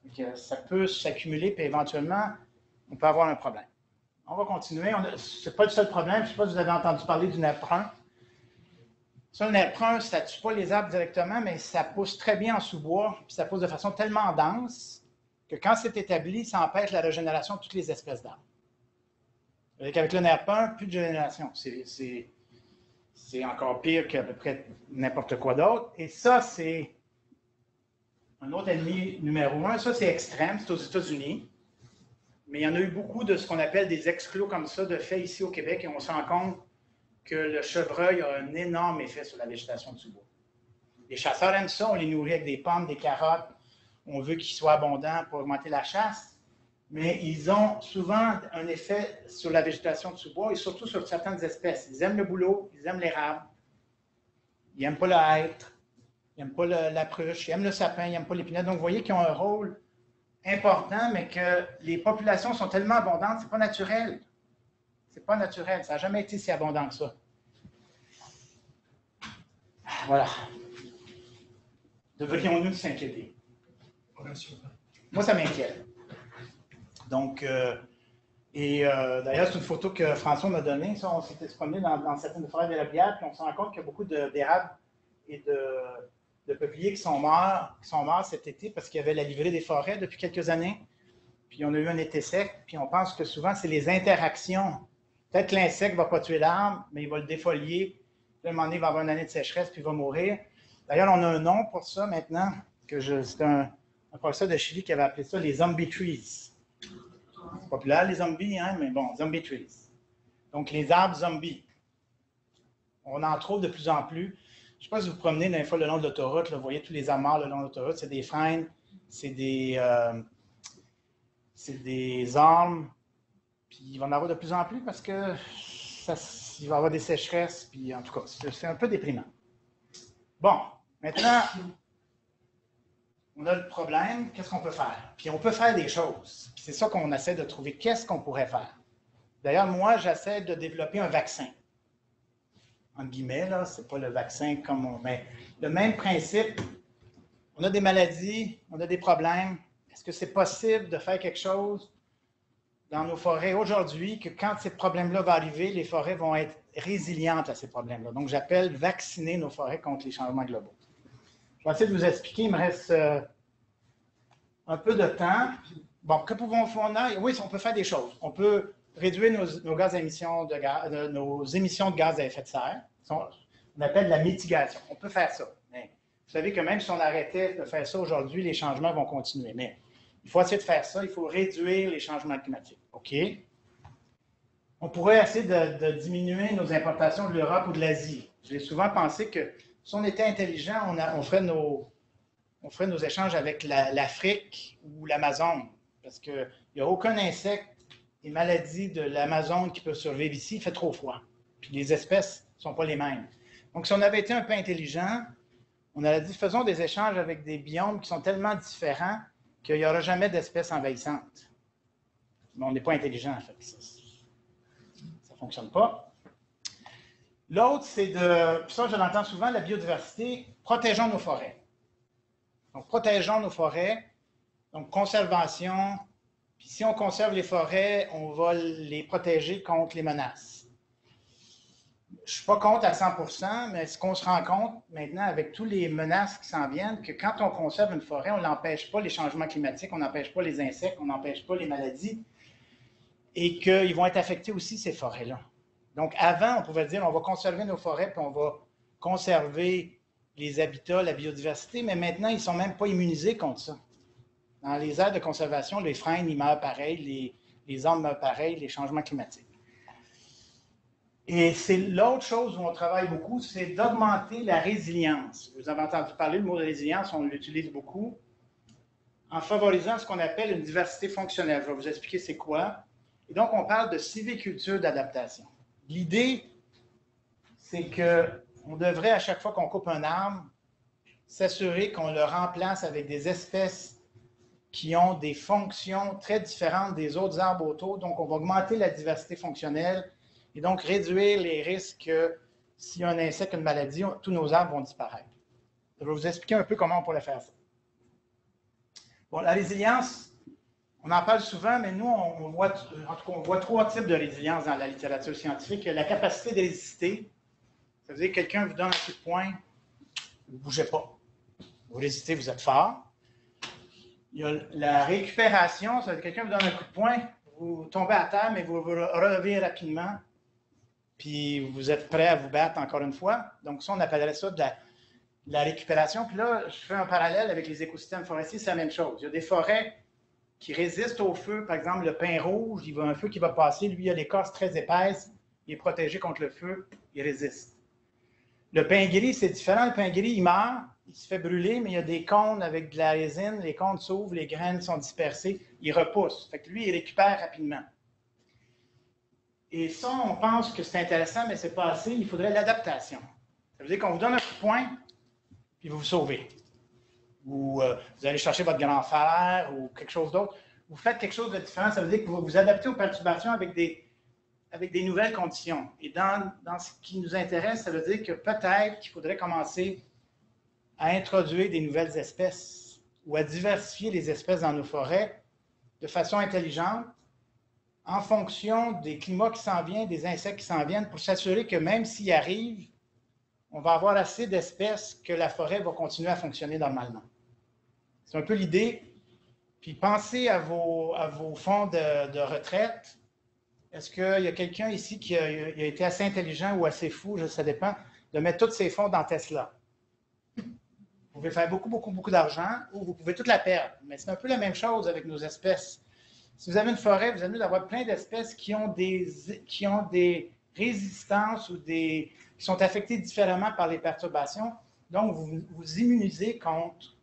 Donc, ça peut s'accumuler, puis éventuellement, on peut avoir un problème. On va continuer. Ce n'est pas le seul problème. Je ne sais pas si vous avez entendu parler du nerf brun. Ça, le nerf brun, ça ne tue pas les arbres directement, mais ça pousse très bien en sous-bois, puis ça pousse de façon tellement dense que quand c'est établi, ça empêche la régénération de toutes les espèces d'arbres. Avec le nerf brun, plus de régénération. C'est encore pire qu'à peu près n'importe quoi d'autre. Et ça, c'est un autre ennemi numéro 1. Ça, c'est extrême, c'est aux États-Unis. Mais il y en a eu beaucoup de ce qu'on appelle des exclos comme ça de fait ici au Québec et on se rend compte que le chevreuil a un énorme effet sur la végétation de sous-bois. Les chasseurs aiment ça, on les nourrit avec des pommes, des carottes, on veut qu'ils soient abondants pour augmenter la chasse, mais ils ont souvent un effet sur la végétation de sous-bois et surtout sur certaines espèces. Ils aiment le bouleau, ils aiment l'érable, ils n'aiment pas le hêtre, ils n'aiment pas la pruche, ils aiment le sapin, ils n'aiment pas l'épinette. Donc, vous voyez qu'ils ont un rôle important, mais que les populations sont tellement abondantes, c'est pas naturel. C'est pas naturel. Ça n'a jamais été si abondant que ça. Voilà. Devrions-nous s'inquiéter? Moi, ça m'inquiète. Donc, d'ailleurs, c'est une photo que François m'a donnée. Ça, on s'était promené dans certaines forêts de la bière, puis on se rend compte qu'il y a beaucoup d'érables et de peupliers qui sont morts cet été parce qu'il y avait la livrée des forêts depuis quelques années. Puis on a eu un été sec, puis on pense que souvent, c'est les interactions. Peut-être que l'insecte ne va pas tuer l'arbre, mais il va le défolier. Puis à un moment donné, il va avoir une année de sécheresse, puis il va mourir. D'ailleurs, on a un nom pour ça maintenant, c'est un professeur de Chili qui avait appelé ça les zombie trees. C'est populaire, les zombies, hein, mais bon, zombie trees. Donc, les arbres zombies. On en trouve de plus en plus. Je ne sais pas si vous promenez des fois le long de l'autoroute, vous voyez tous les amarres le long de l'autoroute, c'est des frênes, c'est des ormes, puis il va en avoir de plus en plus parce que il va y avoir des sécheresses, puis en tout cas, c'est un peu déprimant. Bon, maintenant, on a le problème, qu'est-ce qu'on peut faire? Puis on peut faire des choses. C'est ça qu'on essaie de trouver, qu'est-ce qu'on pourrait faire? D'ailleurs, moi, j'essaie de développer un vaccin. Entre guillemets, là, c'est pas le vaccin comme on... Mais le même principe, on a des maladies, on a des problèmes. Est-ce que c'est possible de faire quelque chose dans nos forêts aujourd'hui que quand ces problèmes-là vont arriver, les forêts vont être résilientes à ces problèmes-là? Donc, j'appelle vacciner nos forêts contre les changements globaux. Je vais essayer de vous expliquer. Il me reste un peu de temps. Bon, que pouvons-nous faire? Oui, on peut faire des choses. On peut réduire nos gaz à émissions nos émissions de gaz à effet de serre. On appelle la mitigation. On peut faire ça. Mais vous savez que même si on arrêtait de faire ça aujourd'hui, les changements vont continuer. Mais il faut essayer de faire ça. Il faut réduire les changements climatiques. OK? On pourrait essayer de diminuer nos importations de l'Europe ou de l'Asie. J'ai souvent pensé que si on était intelligent, on ferait nos échanges avec l'Afrique ou l'Amazone. Parce qu'il n'y a aucun insecte et maladie de l'Amazone qui peut survivre ici. Il fait trop froid. Puis les espèces ne sont pas les mêmes. Donc, si on avait été un peu intelligent, on aurait dit, faisons des échanges avec des biomes qui sont tellement différents qu'il n'y aura jamais d'espèces envahissantes. Mais on n'est pas intelligent, en fait. Ça ne fonctionne pas. L'autre, c'est de, puis ça je l'entends souvent, la biodiversité, protégeons nos forêts. Donc, protégeons nos forêts, donc conservation, puis si on conserve les forêts, on va les protéger contre les menaces. Je ne suis pas contre à 100%, mais ce qu'on se rend compte maintenant avec toutes les menaces qui s'en viennent, que quand on conserve une forêt, on n'empêche pas les changements climatiques, on n'empêche pas les insectes, on n'empêche pas les maladies, et qu'ils vont être affectés aussi, ces forêts-là. Donc, avant, on pouvait dire, on va conserver nos forêts, puis on va conserver les habitats, la biodiversité, mais maintenant, ils ne sont même pas immunisés contre ça. Dans les aires de conservation, les frênes, ils meurent pareil, les arbres meurent pareil, les changements climatiques. Et c'est l'autre chose où on travaille beaucoup, c'est d'augmenter la résilience. Vous avez entendu parler, le mot de résilience, on l'utilise beaucoup, en favorisant ce qu'on appelle une diversité fonctionnelle. Je vais vous expliquer c'est quoi. Et donc, on parle de sylviculture d'adaptation. L'idée, c'est qu'on devrait, à chaque fois qu'on coupe un arbre, s'assurer qu'on le remplace avec des espèces qui ont des fonctions très différentes des autres arbres autour. Donc, on va augmenter la diversité fonctionnelle et donc réduire les risques que s'il y a un insecte, une maladie, tous nos arbres vont disparaître. Je vais vous expliquer un peu comment on pourrait faire ça. Bon, la résilience, on en parle souvent, mais nous, on voit trois types de résilience dans la littérature scientifique. Il y a la capacité de résister. Ça veut dire que quelqu'un vous donne un coup de poing, vous ne bougez pas. Vous résistez, vous êtes fort. Il y a la récupération, ça veut dire que quelqu'un vous donne un coup de poing, vous tombez à terre, mais vous vous relevez rapidement, puis vous êtes prêt à vous battre encore une fois. Donc ça, on appellerait ça de la récupération. Puis là, je fais un parallèle avec les écosystèmes forestiers, c'est la même chose. Il y a des forêts qui résistent au feu. Par exemple, le pin rouge, il y a un feu qui va passer. Lui, il a l'écorce très épaisse. Il est protégé contre le feu. Il résiste. Le pin gris, c'est différent. Le pin gris, il meurt. Il se fait brûler, mais il y a des cônes avec de la résine. Les cônes s'ouvrent, les graines sont dispersées. Il repousse. Fait que lui, il récupère rapidement. Et ça, on pense que c'est intéressant, mais ce n'est pas assez. Il faudrait l'adaptation. Ça veut dire qu'on vous donne un coup de poing, puis vous vous sauvez. Ou vous allez chercher votre grand frère ou quelque chose d'autre. Vous faites quelque chose de différent. Ça veut dire que vous vous adaptez aux perturbations avec des nouvelles conditions. Et dans ce qui nous intéresse, ça veut dire que peut-être qu'il faudrait commencer à introduire des nouvelles espèces ou à diversifier les espèces dans nos forêts de façon intelligente en fonction des climats qui s'en viennent, des insectes qui s'en viennent, pour s'assurer que même s'ils arrivent, on va avoir assez d'espèces que la forêt va continuer à fonctionner normalement. C'est un peu l'idée. Puis pensez à vos fonds de retraite. Est-ce qu'il y a quelqu'un ici qui a été assez intelligent ou assez fou, ça dépend, de mettre tous ses fonds dans Tesla? Vous pouvez faire beaucoup, beaucoup, beaucoup d'argent ou vous pouvez toute la perdre. Mais c'est un peu la même chose avec nos espèces. Si vous avez une forêt, vous avez mieux d'avoir plein d'espèces qui ont des résistances ou qui sont affectées différemment par les perturbations. Donc, vous vous immunisez contre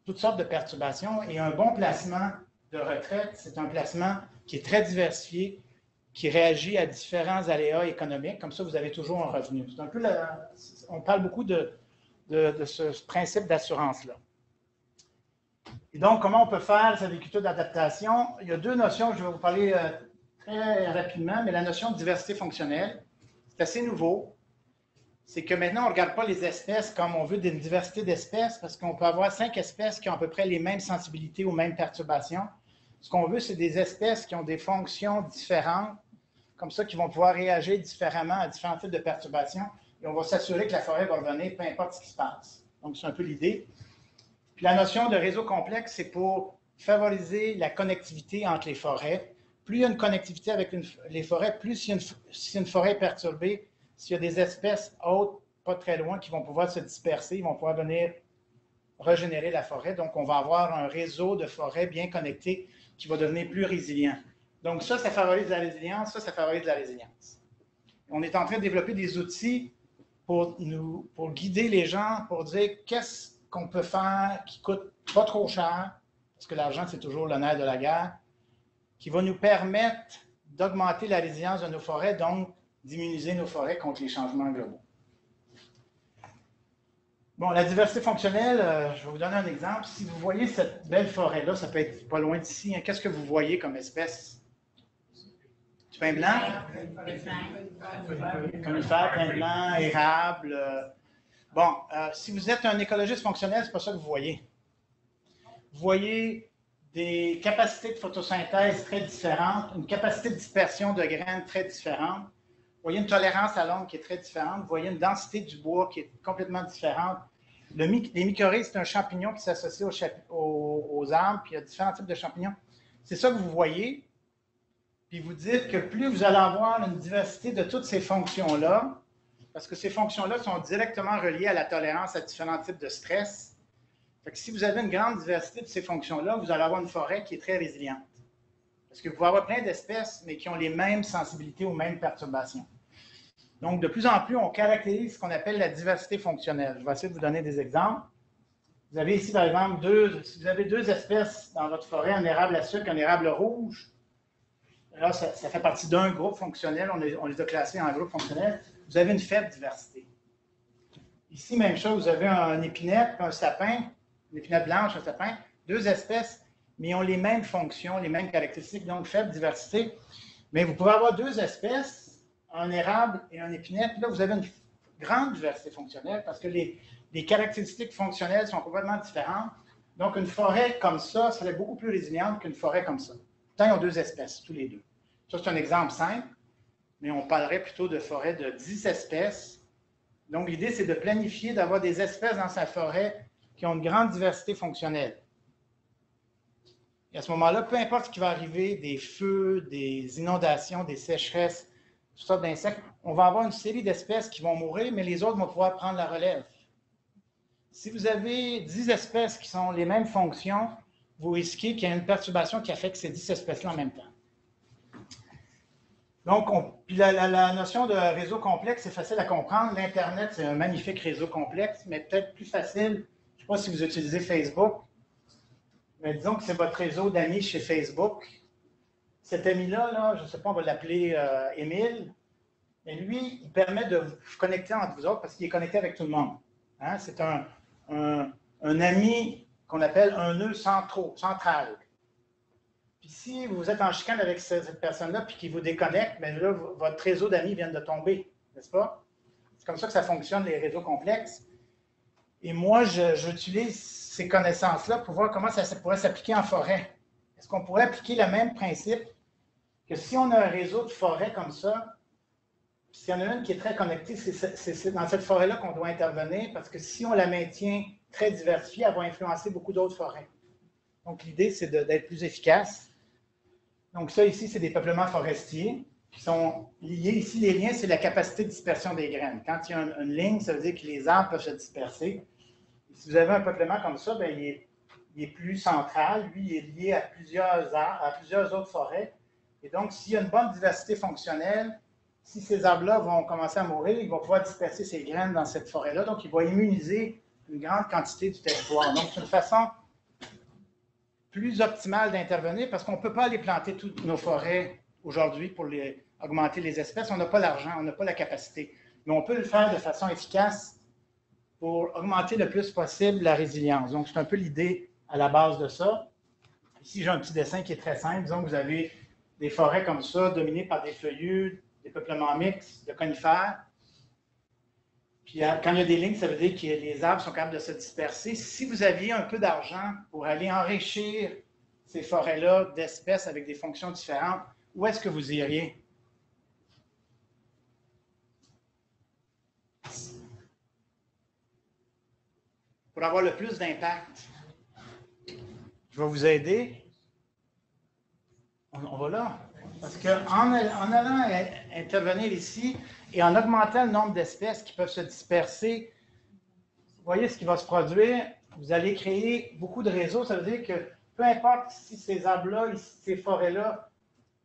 toutes sortes de perturbations. Et un bon placement de retraite, c'est un placement qui est très diversifié, qui réagit à différents aléas économiques. Comme ça, vous avez toujours un revenu. C'est un peu on parle beaucoup de ce principe d'assurance-là. Et donc, comment on peut faire cette agriculture d'adaptation? Il y a deux notions, je vais vous parler très rapidement, mais la notion de diversité fonctionnelle, c'est assez nouveau. C'est que maintenant, on ne regarde pas les espèces comme on veut d'une diversité d'espèces, parce qu'on peut avoir 5 espèces qui ont à peu près les mêmes sensibilités aux mêmes perturbations. Ce qu'on veut, c'est des espèces qui ont des fonctions différentes, comme ça, qui vont pouvoir réagir différemment à différents types de perturbations. Et on va s'assurer que la forêt va revenir, peu importe ce qui se passe. Donc, c'est un peu l'idée. Puis la notion de réseau complexe, c'est pour favoriser la connectivité entre les forêts. Plus il y a une connectivité avec les forêts, plus si une forêt est perturbée, s'il y a des espèces autres, pas très loin, qui vont pouvoir se disperser, ils vont pouvoir venir régénérer la forêt. Donc, on va avoir un réseau de forêts bien connecté qui va devenir plus résilient. Donc, ça favorise la résilience, ça favorise la résilience. On est en train de développer des outils pour guider les gens, pour dire qu'est-ce qu'on peut faire qui ne coûte pas trop cher, parce que l'argent, c'est toujours le nerf de la guerre, qui va nous permettre d'augmenter la résilience de nos forêts, donc d'immuniser nos forêts contre les changements globaux. Bon, la diversité fonctionnelle, je vais vous donner un exemple. Si vous voyez cette belle forêt-là, ça peut être pas loin d'ici, hein. Qu'est-ce que vous voyez comme espèce? Du pin blanc? Conifères, pin blanc, érable. Bon, si vous êtes un écologiste fonctionnel, c'est pas ça que vous voyez. Vous voyez des capacités de photosynthèse très différentes, une capacité de dispersion de graines très différente. Vous voyez une tolérance à l'ombre qui est très différente. Vous voyez une densité du bois qui est complètement différente. Les mycorhizes, c'est un champignon qui s'associe aux arbres, puis il y a différents types de champignons. C'est ça que vous voyez. Puis vous dites que plus vous allez avoir une diversité de toutes ces fonctions-là, parce que ces fonctions-là sont directement reliées à la tolérance à différents types de stress. Fait que si vous avez une grande diversité de ces fonctions-là, vous allez avoir une forêt qui est très résiliente. Parce que vous pouvez avoir plein d'espèces, mais qui ont les mêmes sensibilités aux mêmes perturbations. Donc, de plus en plus, on caractérise ce qu'on appelle la diversité fonctionnelle. Je vais essayer de vous donner des exemples. Vous avez ici, par exemple, si vous avez deux espèces dans votre forêt, un érable à sucre, un érable rouge, là, ça fait partie d'un groupe fonctionnel, on les a classés en groupe fonctionnel, vous avez une faible diversité. Ici, même chose, vous avez un épinette, un sapin, une épinette blanche, un sapin, deux espèces, mais ils ont les mêmes fonctions, les mêmes caractéristiques, donc faible diversité. Mais vous pouvez avoir deux espèces, un érable et un épinette, là, vous avez une grande diversité fonctionnelle parce que les caractéristiques fonctionnelles sont complètement différentes. Donc, une forêt comme ça serait beaucoup plus résiliente qu'une forêt comme ça. Pourtant, ils ont deux espèces, tous les deux. Ça, c'est un exemple simple, mais on parlerait plutôt de forêt de 10 espèces. Donc, l'idée, c'est de planifier, d'avoir des espèces dans sa forêt qui ont une grande diversité fonctionnelle. Et à ce moment-là, peu importe ce qui va arriver, des feux, des inondations, des sécheresses, toutes sortes d'insectes, on va avoir une série d'espèces qui vont mourir, mais les autres vont pouvoir prendre la relève. Si vous avez 10 espèces qui ont les mêmes fonctions, vous risquez qu'il y ait une perturbation qui affecte ces 10 espèces-là en même temps. Donc, la notion de réseau complexe, c'est facile à comprendre. L'Internet, c'est un magnifique réseau complexe, mais peut-être plus facile, je ne sais pas si vous utilisez Facebook, mais disons que c'est votre réseau d'amis chez Facebook. Cet ami-là, je ne sais pas, on va l'appeler Émile, mais lui, il permet de vous connecter entre vous autres parce qu'il est connecté avec tout le monde. Hein? C'est un ami qu'on appelle un nœud central. Puis si vous êtes en chicane avec cette personne-là puis qu'il vous déconnecte, bien là, votre réseau d'amis vient de tomber, n'est-ce pas? C'est comme ça que ça fonctionne, les réseaux complexes. Et moi, j'utilise ces connaissances-là pour voir comment ça pourrait s'appliquer en forêt. Est-ce qu'on pourrait appliquer le même principe que si on a un réseau de forêt comme ça, s'il y en a une qui est très connectée, c'est dans cette forêt-là qu'on doit intervenir parce que si on la maintient très diversifiée, elle va influencer beaucoup d'autres forêts. Donc, l'idée, c'est d'être plus efficace. Donc, ça, ici, c'est des peuplements forestiers qui sont liés. Ici, les liens, c'est la capacité de dispersion des graines. Quand il y a une ligne, ça veut dire que les arbres peuvent se disperser. Et si vous avez un peuplement comme ça, bien, il est plus central. Lui, il est lié à plusieurs autres forêts. Et donc, s'il y a une bonne diversité fonctionnelle, si ces arbres-là vont commencer à mourir, ils vont pouvoir disperser ces graines dans cette forêt-là. Donc, il va immuniser une grande quantité du territoire. Donc, c'est une façon plus optimale d'intervenir parce qu'on ne peut pas aller planter toutes nos forêts aujourd'hui pour augmenter les espèces. On n'a pas l'argent, on n'a pas la capacité. Mais on peut le faire de façon efficace pour augmenter le plus possible la résilience. Donc, c'est un peu l'idée à la base de ça. Ici, j'ai un petit dessin qui est très simple. Disons que vous avez des forêts comme ça, dominées par des feuillus, des peuplements mixtes, de conifères. Puis quand il y a des lignes, ça veut dire que les arbres sont capables de se disperser. Si vous aviez un peu d'argent pour aller enrichir ces forêts-là d'espèces avec des fonctions différentes, où est-ce que vous iriez? Pour avoir le plus d'impact. Je vais vous aider. On va là. Parce qu'en allant intervenir ici et en augmentant le nombre d'espèces qui peuvent se disperser, vous voyez ce qui va se produire. Vous allez créer beaucoup de réseaux. Ça veut dire que peu importe si ces arbres-là, ces forêts-là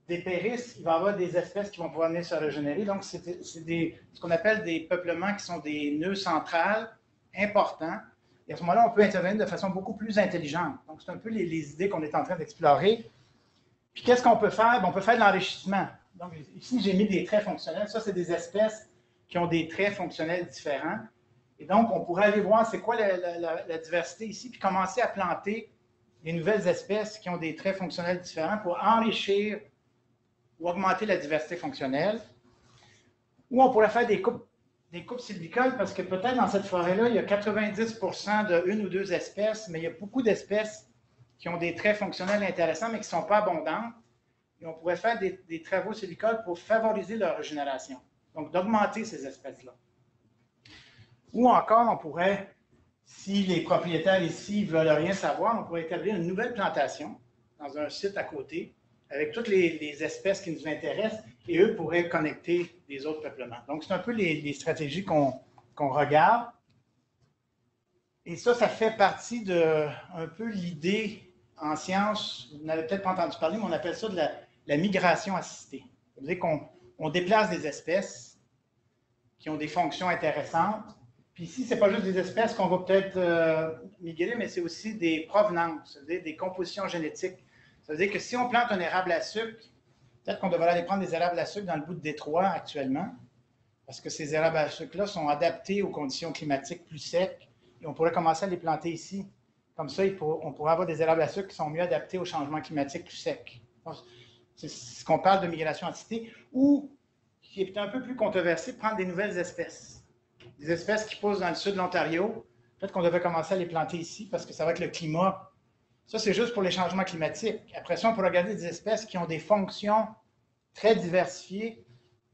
dépérissent, il va y avoir des espèces qui vont pouvoir venir se régénérer. Donc, c'est ce qu'on appelle des peuplements qui sont des nœuds centrales importants. Et à ce moment-là, on peut intervenir de façon beaucoup plus intelligente. Donc, c'est un peu les idées qu'on est en train d'explorer. Puis, qu'est-ce qu'on peut faire? Bien, on peut faire de l'enrichissement. Donc, ici, j'ai mis des traits fonctionnels. Ça, c'est des espèces qui ont des traits fonctionnels différents. Et donc, on pourrait aller voir c'est quoi la diversité ici, puis commencer à planter les nouvelles espèces qui ont des traits fonctionnels différents pour enrichir ou augmenter la diversité fonctionnelle. Ou on pourrait faire des coupes sylvicoles, parce que peut-être dans cette forêt-là, il y a 90% de une ou deux espèces, mais il y a beaucoup d'espèces qui ont des traits fonctionnels intéressants, mais qui ne sont pas abondantes. Et on pourrait faire des travaux sylvicoles pour favoriser leur régénération, donc d'augmenter ces espèces-là. Ou encore, on pourrait, si les propriétaires ici ne veulent rien savoir, on pourrait établir une nouvelle plantation dans un site à côté, avec toutes les espèces qui nous intéressent, et eux pourraient connecter des autres peuplements. Donc, c'est un peu les stratégies qu'on regarde. Et ça fait partie de un peu l'idée en science, vous n'avez peut-être pas entendu parler, mais on appelle ça de la migration assistée. Ça veut dire qu'on déplace des espèces qui ont des fonctions intéressantes. Puis ici, ce n'est pas juste des espèces qu'on va peut-être migrer, mais c'est aussi des provenances, c'est-à-dire des compositions génétiques. Ça veut dire que si on plante un érable à sucre, peut-être qu'on devrait aller prendre des érables à sucre dans le bout de Détroit actuellement, parce que ces érables à sucre-là sont adaptés aux conditions climatiques plus secs, et on pourrait commencer à les planter ici. Comme ça, on pourrait avoir des érables à sucre qui sont mieux adaptés aux changements climatiques plus secs. C'est ce qu'on parle de migration assistée, ou, qui est un peu plus controversé, prendre des nouvelles espèces. Des espèces qui poussent dans le sud de l'Ontario, peut-être qu'on devrait commencer à les planter ici, parce que ça va être le climat. Ça, c'est juste pour les changements climatiques. Après ça, on pourrait regarder des espèces qui ont des fonctions très diversifiées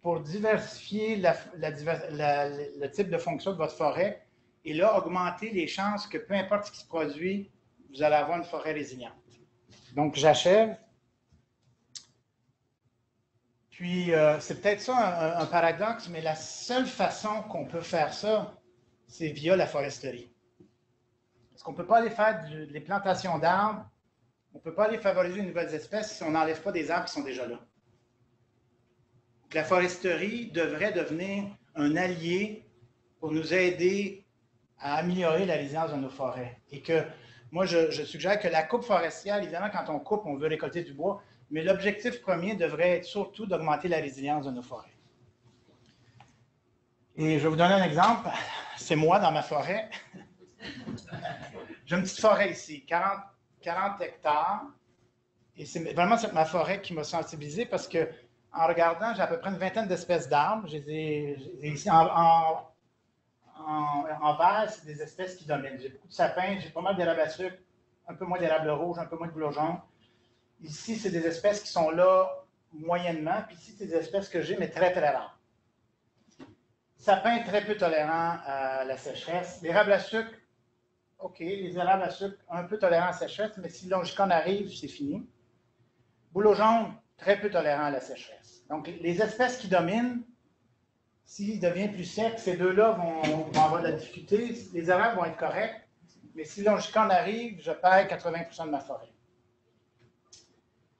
pour diversifier le type de fonction de votre forêt et là, augmenter les chances que peu importe ce qui se produit, vous allez avoir une forêt résiliente. Donc, j'achève. Puis, c'est peut-être ça un paradoxe, mais la seule façon qu'on peut faire ça, c'est via la foresterie. Parce qu'on ne peut pas aller faire des plantations d'arbres, on ne peut pas aller favoriser de nouvelles espèces si on n'enlève pas des arbres qui sont déjà là. Donc, la foresterie devrait devenir un allié pour nous aider à améliorer la résilience de nos forêts. Et que moi, je suggère que la coupe forestière, évidemment, quand on coupe, on veut récolter du bois, mais l'objectif premier devrait être surtout d'augmenter la résilience de nos forêts. Et je vais vous donner un exemple. C'est moi dans ma forêt. J'ai une petite forêt ici, 40 hectares. Et c'est vraiment ma forêt qui m'a sensibilisé parce que en regardant, j'ai à peu près une vingtaine d'espèces d'arbres. J'ai ici en vert, c'est des espèces qui dominent. J'ai beaucoup de sapins, j'ai pas mal d'érable à sucre, un peu moins d'érable rouge, un peu moins de bouleau jaune. Ici, c'est des espèces qui sont là moyennement. Puis ici, c'est des espèces que j'ai, mais très, très rares. Sapins très peu tolérants à la sécheresse. L'érable à sucre, OK, les érables à sucre un peu tolérants à la sécheresse, mais si l'ongicône arrive, c'est fini. Bouleau jaune, très peu tolérant à la sécheresse. Donc, les espèces qui dominent, s'il devient plus sec, ces deux-là vont avoir de la difficulté. Les érables vont être corrects, mais si l'ongicône arrive, je perds 80% de ma forêt.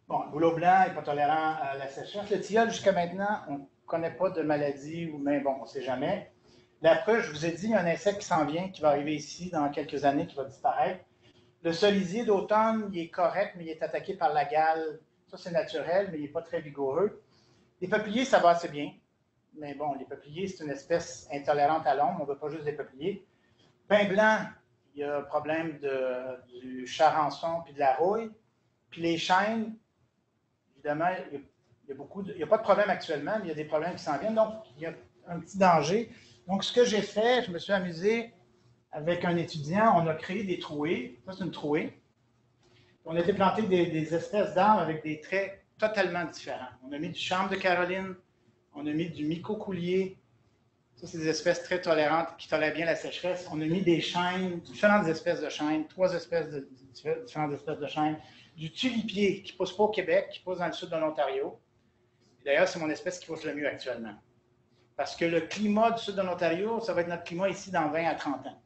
Bon, le bouleau blanc n'est pas tolérant à la sécheresse. Le tilleul, jusqu'à maintenant, on ne connaît pas de maladie, mais bon, on ne sait jamais. La pruche, je vous ai dit, il y a un insecte qui s'en vient, qui va arriver ici dans quelques années, qui va disparaître. Le cerisier d'automne, il est correct, mais il est attaqué par la gale. Ça, c'est naturel, mais il n'est pas très vigoureux. Les peupliers, ça va assez bien. Mais bon, les peupliers, c'est une espèce intolérante à l'ombre. On ne veut pas juste des peupliers. Pin blanc, il y a un problème du charançon puis de la rouille. Puis les chênes, évidemment, il n'y a pas de problème actuellement, mais il y a des problèmes qui s'en viennent. Donc, il y a un petit danger. Donc, ce que j'ai fait, je me suis amusé avec un étudiant. On a créé des trouées. Ça, c'est une trouée. On a été planter des espèces d'arbres avec des traits totalement différents. On a mis du chambre de Caroline, on a mis du micocoulier. Ça, c'est des espèces très tolérantes qui tolèrent bien la sécheresse. On a mis des chênes, différentes espèces de chênes, différentes espèces de chênes. Du tulipier qui ne pousse pas au Québec, qui pousse dans le sud de l'Ontario. D'ailleurs, c'est mon espèce qui pousse le mieux actuellement. Parce que le climat du sud de l'Ontario, ça va être notre climat ici dans 20 à 30 ans.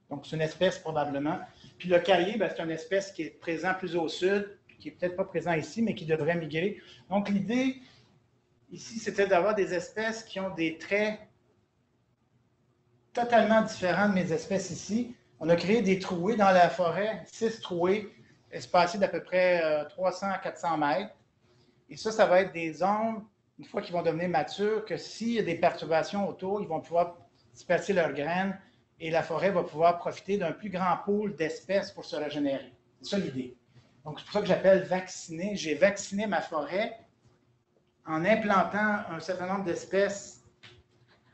Donc, c'est une espèce probablement. Puis le carrier, c'est une espèce qui est présente plus au sud, qui n'est peut-être pas présent ici, mais qui devrait migrer. Donc, l'idée ici, c'était d'avoir des espèces qui ont des traits totalement différents de mes espèces ici. On a créé des trouées dans la forêt, 6 trouées, espacées d'à peu près 300 à 400 mètres. Et ça va être des zones, une fois qu'ils vont devenir matures, que s'il y a des perturbations autour, ils vont pouvoir disperser leurs graines et la forêt va pouvoir profiter d'un plus grand pool d'espèces pour se régénérer. C'est ça l'idée. Donc, c'est pour ça que j'appelle vacciner. J'ai vacciné ma forêt en implantant un certain nombre d'espèces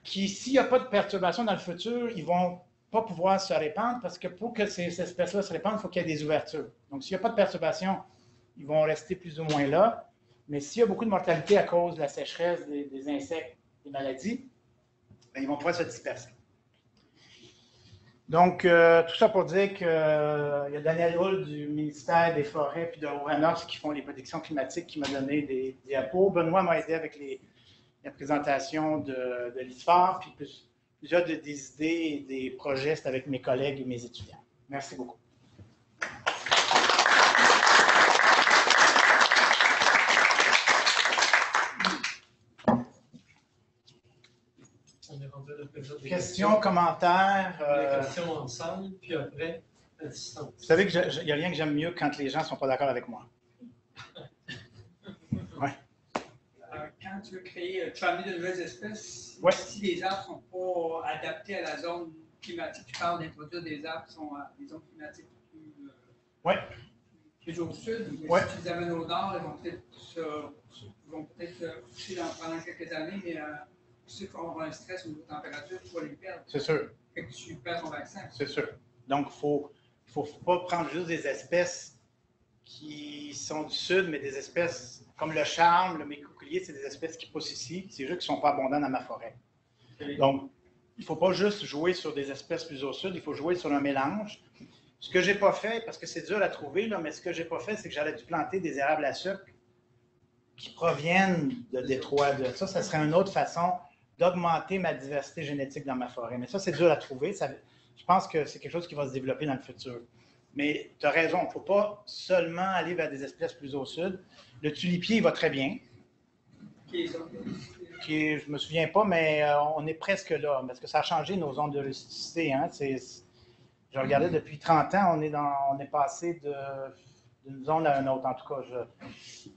qui, s'il n'y a pas de perturbation dans le futur, ils ne vont pas pouvoir se répandre parce que pour que ces espèces-là se répandent, il faut qu'il y ait des ouvertures. Donc, s'il n'y a pas de perturbation, ils vont rester plus ou moins là. Mais s'il y a beaucoup de mortalité à cause de la sécheresse, des insectes, des maladies, bien, ils vont pouvoir se disperser. Donc, tout ça pour dire qu'il y a Daniel Hull du ministère des Forêts puis de Ouranos qui font les prédictions climatiques qui m'a donné des diapos. Benoît m'a aidé avec la présentation de l'ISFAR, puis plusieurs des idées et des projets, c'est avec mes collègues et mes étudiants. Merci beaucoup. On est rendu à la période des Questions, commentaires. Les questions en salle, puis après, à distance. Vous savez qu'il n'y a rien que j'aime mieux quand les gens ne sont pas d'accord avec moi. Ouais. Quand tu veux créer, tu amener de nouvelles espèces, ouais. Si les arbres ne sont pas adaptés à la zone climatique, tu parles d'introduire des arbres qui sont à des zones climatiques plus au sud, mais si tu les amènes au nord, ils vont peut-être pousser pendant quelques années, mais ceux qui vont avoir un stress au niveau de température, tu vas les perdre. C'est sûr. Fait que tu perds ton vaccin. C'est sûr. Donc, il ne faut pas prendre juste des espèces qui sont du sud, mais des espèces comme le charme, le mécoucoulier, c'est des espèces qui poussent ici. C'est juste qu'ils ne sont pas abondants dans ma forêt. Donc, il ne faut pas juste jouer sur des espèces plus au sud, il faut jouer sur un mélange. Ce que je n'ai pas fait, parce que c'est dur à trouver, là, mais ce que je n'ai pas fait, c'est que j'aurais dû planter des érables à sucre qui proviennent de Détroit. Ça serait une autre façon d'augmenter ma diversité génétique dans ma forêt. Mais ça, c'est dur à trouver. Je pense que c'est quelque chose qui va se développer dans le futur. Mais tu as raison, il ne faut pas seulement aller vers des espèces plus au sud. Le tulipier, il va très bien. Je ne me souviens pas, mais on est presque là, parce que ça a changé nos zones de rusticité. Hein? Je regardais depuis 30 ans, on est passé d'une zone à une autre, en tout cas.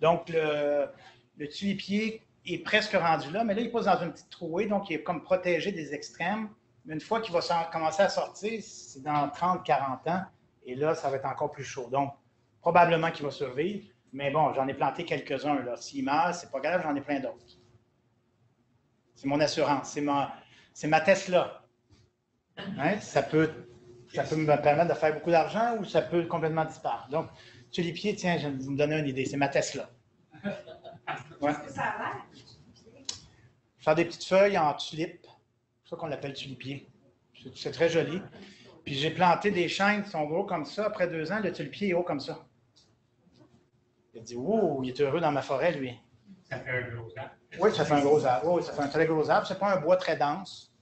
Donc, le tulipier est presque rendu là, mais là, il passe dans une petite trouée, donc il est comme protégé des extrêmes. Mais une fois qu'il va commencer à sortir, c'est dans 30-40 ans, et là, ça va être encore plus chaud. Donc, probablement qu'il va survivre, mais bon, j'en ai planté quelques-uns. S'il meurt, c'est pas grave, j'en ai plein d'autres. C'est mon assurance, c'est ma Tesla. Hein? Ça peut me permettre de faire beaucoup d'argent ou ça peut complètement disparaître. Donc, tulipier, tiens, je vais vous me donner une idée, c'est ma Tesla. Ouais. Qu'est-ce que ça a l'air? Faire des petites feuilles en tulipe, c'est ça qu'on l'appelle tulipier. C'est très joli. Puis j'ai planté des chênes qui sont gros comme ça. Après 2 ans, le tulipier est haut comme ça. Il a dit, ouh, il est heureux dans ma forêt, lui. Ça fait un gros arbre. Oui, ça fait un gros arbre. Oui, ça fait un très gros arbre. C'est pas un bois très dense.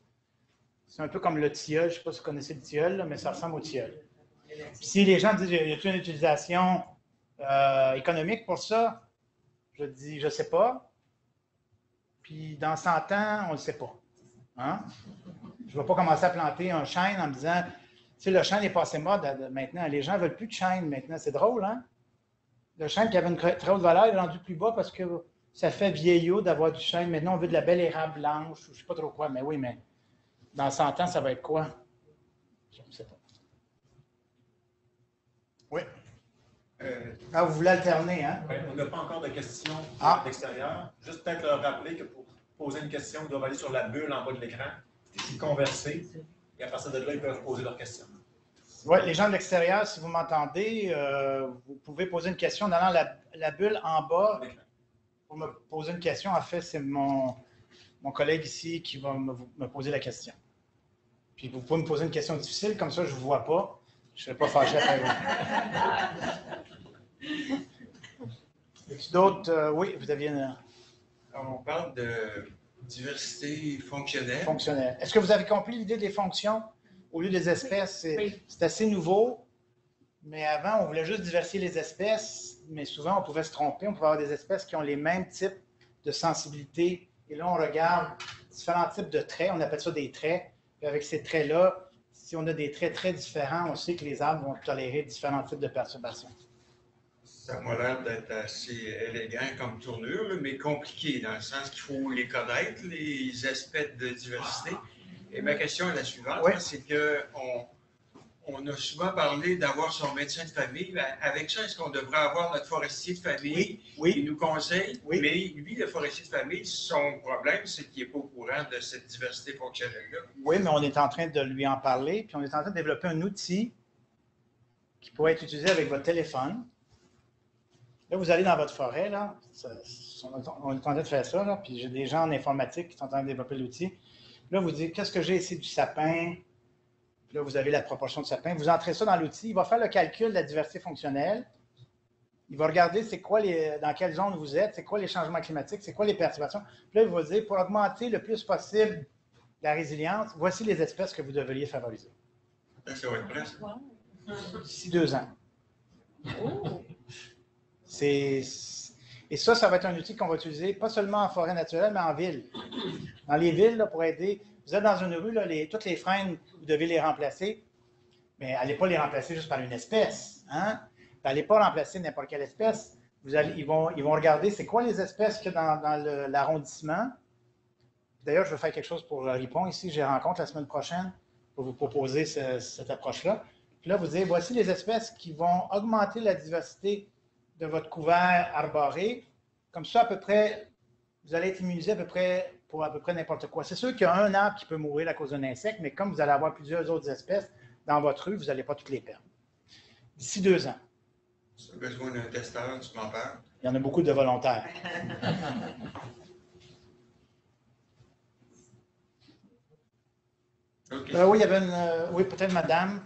C'est un peu comme le tilleul. Je ne sais pas si vous connaissez le tilleul, là, mais ça ressemble au tilleul. Puis si les gens disent, y a-t-il une utilisation économique pour ça? Je dis, je ne sais pas. Puis dans 100 ans, on ne le sait pas. Hein? Je ne vais pas commencer à planter un chêne en me disant, tu sais, le chêne est passé mode maintenant. Les gens ne veulent plus de chêne maintenant. C'est drôle, hein? Le chêne qui avait une très haute valeur est rendu plus bas parce que ça fait vieillot d'avoir du chêne. Maintenant, on veut de la belle érable blanche ou je ne sais pas trop quoi. Mais oui, mais dans 100 ans, ça va être quoi? Je ne sais pas. Oui. Vous voulez alterner, hein? Oui, on n'a pas encore de questions d'extérieur. Juste peut-être leur rappeler que pour poser une question, ils doivent aller sur la bulle en bas de l'écran, puis converser, et à partir de là, ils peuvent poser leurs questions. Oui, les gens de l'extérieur, si vous m'entendez, vous pouvez poser une question en allant la bulle en bas pour me poser une question. En fait, c'est mon collègue ici qui va me poser la question. Puis vous pouvez me poser une question difficile, comme ça je ne vous vois pas. Je ne serai pas fâché à faire. Y a-t-il d'autres? Oui, vous aviez une... On parle de diversité fonctionnelle. Fonctionnelle. Est-ce que vous avez compris l'idée des fonctions au lieu des espèces? C'est assez nouveau, mais avant, on voulait juste diversifier les espèces, mais souvent, on pouvait se tromper. On pouvait avoir des espèces qui ont les mêmes types de sensibilité. Et là, on regarde différents types de traits. On appelle ça des traits. Et avec ces traits-là, si on a des traits très différents, on sait que les arbres vont tolérer différents types de perturbations. Ça m'a l'air d'être assez élégant comme tournure, mais compliqué, dans le sens qu'il faut les connaître, les aspects de diversité. Et ma question est la suivante, Oui. c'est qu'on a souvent parlé d'avoir son médecin de famille. Ben, avec ça, est-ce qu'on devrait avoir notre forestier de famille qui nous conseille? Oui. Mais lui, le forestier de famille, son problème, c'est qu'il n'est pas au courant de cette diversité fonctionnelle-là. Oui, mais on est en train de lui en parler, puis on est en train de développer un outil qui pourrait être utilisé avec votre téléphone. Là, vous allez dans votre forêt, là. On est en train de faire ça, là, puis j'ai des gens en informatique qui sont en train de développer l'outil. Là, vous dites, qu'est-ce que j'ai ici du sapin? Puis là, vous avez la proportion de sapin. Vous entrez ça dans l'outil. Il va faire le calcul de la diversité fonctionnelle. Il va regarder c'est quoi dans quelle zone vous êtes, c'est quoi les changements climatiques, c'est quoi les perturbations. Puis là, il va dire, pour augmenter le plus possible la résilience, voici les espèces que vous devriez favoriser. Là, ça va être prêt, ça. D'ici 2 ans. Et ça va être un outil qu'on va utiliser pas seulement en forêt naturelle, mais en ville. Dans les villes, là, pour aider. Vous êtes dans une rue, là, toutes les freins, vous devez les remplacer. Mais n'allez pas les remplacer juste par une espèce. Hein? N'allez pas remplacer n'importe quelle espèce. Ils vont regarder c'est quoi les espèces qu'il y a dans l'arrondissement. D'ailleurs, je vais faire quelque chose pour Ripon ici. J'ai rencontre la semaine prochaine pour vous proposer cette approche-là. Puis là, vous dites, voici les espèces qui vont augmenter la diversité de votre couvert arboré. Comme ça, à peu près, vous allez être immunisé pour à peu près n'importe quoi. C'est sûr qu'il y a un arbre qui peut mourir à cause d'un insecte, mais comme vous allez avoir plusieurs autres espèces dans votre rue, vous n'allez pas toutes les perdre. D'ici 2 ans. Tu as besoin d'un testeur, tu m'en parles. Il y en a beaucoup de volontaires. Okay. Oui, il y avait une... oui, peut-être madame.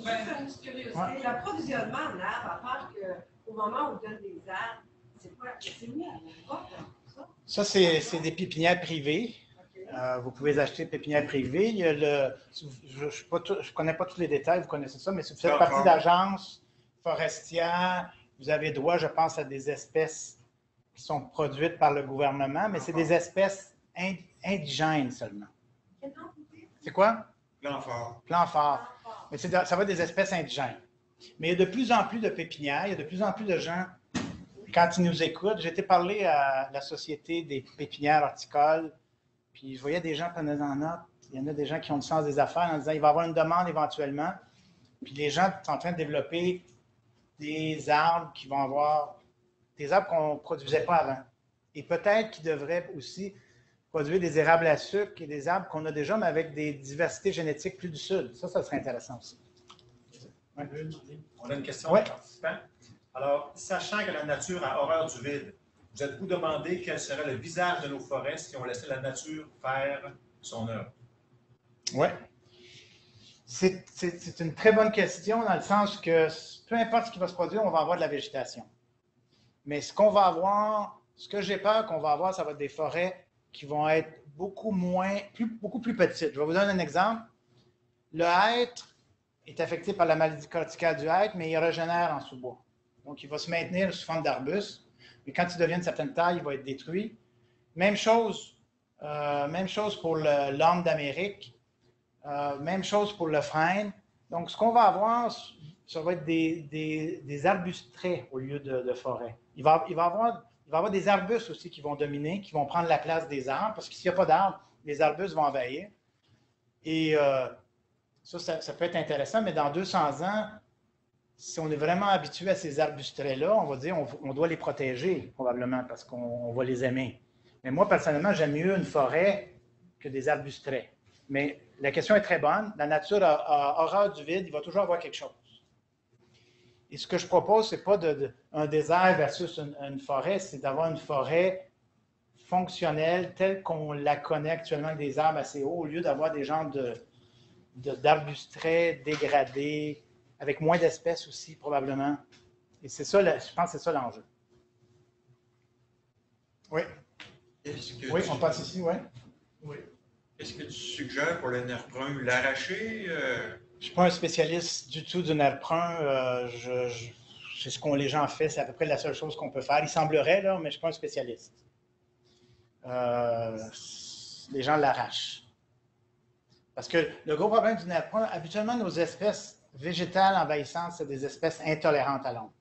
Ouais. L'approvisionnement en arbres, à part qu'au moment où on donne des arbres, c'est quoi? C'est mis à l'endroit comme ça? Ça, c'est des pépinières privées. Okay. Vous pouvez les acheter pépinières privées. Il y a je ne connais pas tous les détails, vous connaissez ça, mais si vous faites partie d'agences forestières, vous avez droit, je pense, à des espèces qui sont produites par le gouvernement, mais c'est des espèces indigènes seulement. C'est quoi? Plan fort. Plan fort. Mais ça va être des espèces indigènes. Mais il y a de plus en plus de pépinières, il y a de plus en plus de gens, quand ils nous écoutent, j'ai été parler à la Société des pépinières horticoles, puis je voyais des gens prendre en note. Il y en a des gens qui ont le sens des affaires en disant qu'il va y avoir une demande éventuellement. Puis les gens sont en train de développer des arbres qui vont avoir des arbres qu'on ne produisait pas avant. Et peut-être qu'ils devraient aussi produire des érables à sucre et des arbres qu'on a déjà, mais avec des diversités génétiques plus du sud. Ça serait intéressant aussi. Ouais. On a une question ouais. des participants. Alors, sachant que la nature a horreur du vide, vous êtes-vous demandé quel serait le visage de nos forêts si on laissait la nature faire son œuvre? Oui. C'est une très bonne question dans le sens que peu importe ce qui va se produire, on va avoir de la végétation. Mais ce qu'on va avoir, ce que j'ai peur qu'on va avoir, ça va être des forêts qui vont être beaucoup plus petites. Je vais vous donner un exemple. Le hêtre est affecté par la maladie corticale du hêtre, mais il régénère en sous-bois. Donc, il va se maintenir sous forme d'arbuste, mais quand il devient de certaine taille, il va être détruit. Même chose pour l'orme d'Amérique, même chose pour le frêne. Donc, ce qu'on va avoir, ça va être des arbustrés au lieu de forêt. Il va y avoir des arbustes aussi qui vont dominer, qui vont prendre la place des arbres, parce que s'il n'y a pas d'arbres, les arbustes vont envahir. Et ça peut être intéressant, mais dans 200 ans, si on est vraiment habitué à ces arbustrés-là, on va dire on doit les protéger, probablement, parce qu'on va les aimer. Mais moi, personnellement, j'aime mieux une forêt que des arbustrés. Mais la question est très bonne. La nature a horreur du vide, il va toujours avoir quelque chose. Et ce que je propose, ce n'est pas un désert versus une forêt, c'est d'avoir une forêt fonctionnelle telle qu'on la connaît actuellement avec des arbres assez hauts, au lieu d'avoir des genres d'arbustrés dégradés, avec moins d'espèces aussi, probablement. Et c'est ça, je pense que c'est ça l'enjeu. Oui. Oui, on passe ici, oui. Oui. Est-ce que tu suggères pour le nerf brun l'arracher? Je ne suis pas un spécialiste du tout du nerf brun. C'est ce que les gens font, c'est à peu près la seule chose qu'on peut faire. Il semblerait, là, mais je ne suis pas un spécialiste. Les gens l'arrachent. Parce que le gros problème du nerf brun, habituellement, nos espèces végétales envahissantes, c'est des espèces intolérantes à l'ombre.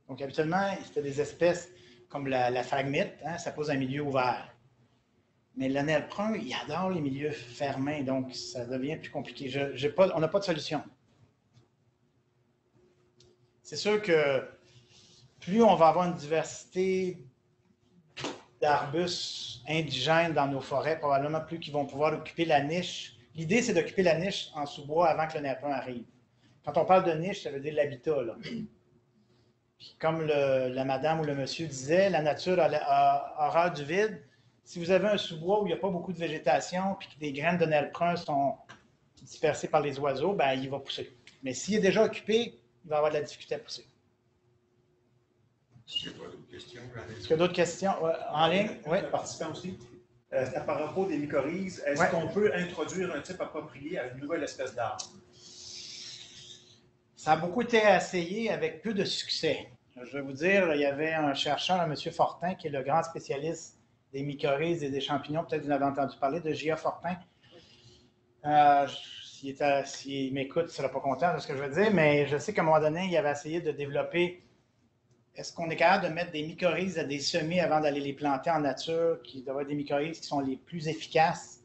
Donc, habituellement, c'est des espèces comme la phragmite, hein, ça pose un milieu ouvert. Mais le nerf brun, il adore les milieux fermés, donc ça devient plus compliqué. On n'a pas de solution. C'est sûr que plus on va avoir une diversité d'arbustes indigènes dans nos forêts, probablement plus qu'ils vont pouvoir occuper la niche. L'idée, c'est d'occuper la niche en sous-bois avant que le nerf brun arrive. Quand on parle de niche, ça veut dire l'habitat, là. Puis comme la madame ou le monsieur disait, la nature a horreur du vide. Si vous avez un sous-bois où il n'y a pas beaucoup de végétation puis que des graines de nerf brun sont dispersées par les oiseaux, ben, il va pousser. Mais s'il est déjà occupé, il va avoir de la difficulté à pousser. Est-ce qu'il y a d'autres questions? Est-ce qu'il y a d'autres questions en ligne? Oui. Participant aussi. C'est par rapport des mycorhizes. Est-ce qu'on peut introduire un type approprié à une nouvelle espèce d'arbre? Ça a beaucoup été essayé avec peu de succès. Je vais vous dire, il y avait un chercheur, un M. Fortin, qui est le grand spécialiste des mycorhizes et des champignons. Peut-être que vous en avez entendu parler, de J.A. Fortin. S'il m'écoute, il ne sera pas content de ce que je veux dire, mais je sais qu'à un moment donné, il avait essayé de développer. Est-ce qu'on est capable de mettre des mycorhizes à des semis avant d'aller les planter en nature, qui doivent être des mycorhizes qui sont les plus efficaces?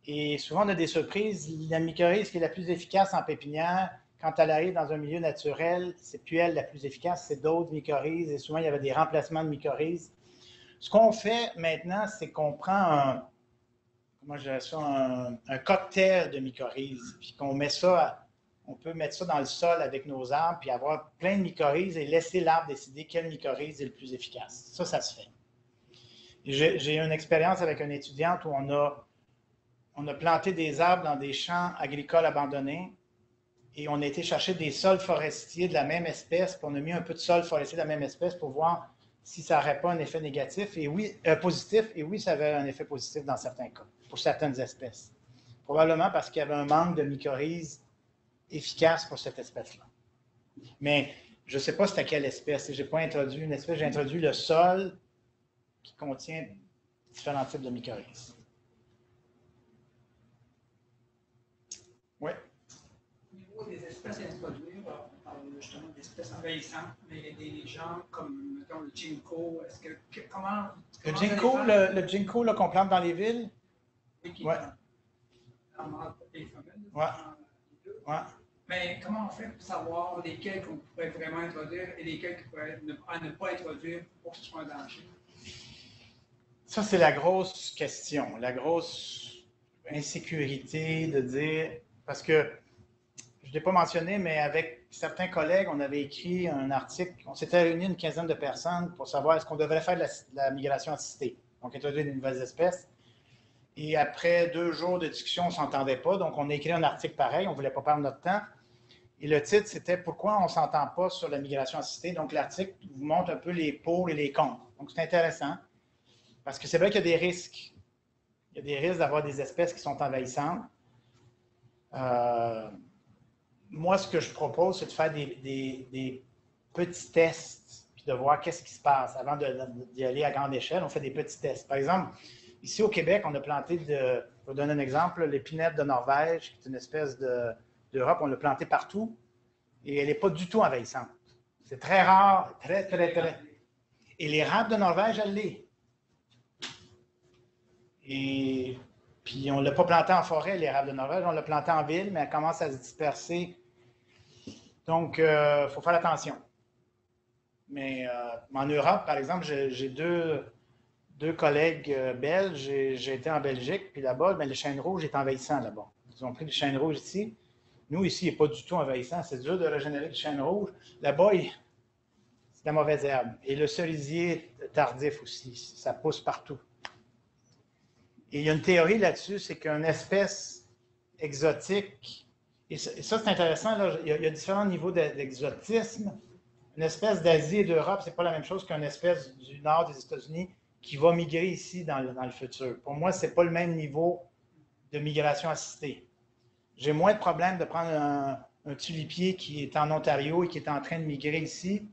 Et souvent, on a des surprises. La mycorhize qui est la plus efficace en pépinière, quand elle arrive dans un milieu naturel, c'est plus elle la plus efficace, c'est d'autres mycorhizes. Et souvent, il y avait des remplacements de mycorhizes. Ce qu'on fait maintenant, c'est qu'on prend un cocktail de mycorhizes, puis qu'on met ça. On peut mettre ça dans le sol avec nos arbres, puis avoir plein de mycorhizes et laisser l'arbre décider quelle mycorhize est le plus efficace. Ça se fait. J'ai eu une expérience avec une étudiante où on a planté des arbres dans des champs agricoles abandonnés et on a été chercher des sols forestiers de la même espèce, puis on a mis un peu de sol forestier de la même espèce pour voir si ça n'aurait pas un effet négatif, et oui, positif, et oui, ça avait un effet positif dans certains cas, pour certaines espèces. Probablement parce qu'il y avait un manque de mycorhizes efficace pour cette espèce-là. Mais je ne sais pas c'était quelle espèce. Je n'ai pas introduit une espèce, j'ai introduit le sol qui contient différents types de mycorhizes. Oui. Au niveau des espèces à introduire, on parle justement d'espèces envahissantes, mais il y a des gens comme, mettons, le ginkgo. Comment le ginkgo qu'on plante dans les villes? Oui. Des femelles. Ouais. Ouais. Mais comment on fait pour savoir lesquels qu'on pourrait vraiment introduire et lesquels qu'on pourrait ne pas introduire pour que ce soit un danger? Ça, c'est la grosse question, la grosse insécurité de dire, parce que je ne l'ai pas mentionné, mais avec certains collègues, on avait écrit un article, on s'était réunis une quinzaine de personnes pour savoir est-ce qu'on devrait faire de la migration assistée, donc introduire de nouvelles espèces. Et après 2 jours de discussion, on ne s'entendait pas. Donc, on a écrit un article pareil. On ne voulait pas perdre notre temps. Et le titre, c'était « Pourquoi on ne s'entend pas sur la migration assistée ?» Donc, l'article vous montre un peu les pour et les contre. Donc, c'est intéressant parce que c'est vrai qu'il y a des risques. Il y a des risques d'avoir des espèces qui sont envahissantes. Moi, ce que je propose, c'est de faire des petits tests puis de voir qu'est-ce qui se passe avant d'y aller à grande échelle. On fait des petits tests. Par exemple, ici au Québec, on a planté, je vais vous donner un exemple, l'épinette de Norvège, qui est une espèce d'Europe, on l'a plantée partout et elle n'est pas du tout envahissante. C'est très rare, très. Et l'érable de Norvège, elle l'est. Et puis on ne l'a pas planté en forêt, l'érable de Norvège, on l'a planté en ville, mais elle commence à se disperser. Donc, il faut faire attention. Mais en Europe, par exemple, j'ai deux collègues belges, j'ai été en Belgique, puis là-bas, le chêne rouge est envahissant là-bas. Ils ont pris le chêne rouge ici. Nous, ici, il n'est pas du tout envahissant. C'est dur de régénérer le chêne rouge. Là-bas, c'est de la mauvaise herbe. Et le cerisier tardif aussi, ça pousse partout. Et il y a une théorie là-dessus, c'est qu'une espèce exotique, et ça c'est intéressant, là, il y a différents niveaux d'exotisme. Une espèce d'Asie et d'Europe, ce n'est pas la même chose qu'une espèce du nord des États-Unis qui va migrer ici dans le futur. Pour moi, ce n'est pas le même niveau de migration assistée. J'ai moins de problème de prendre un tulipier qui est en Ontario et qui est en train de migrer ici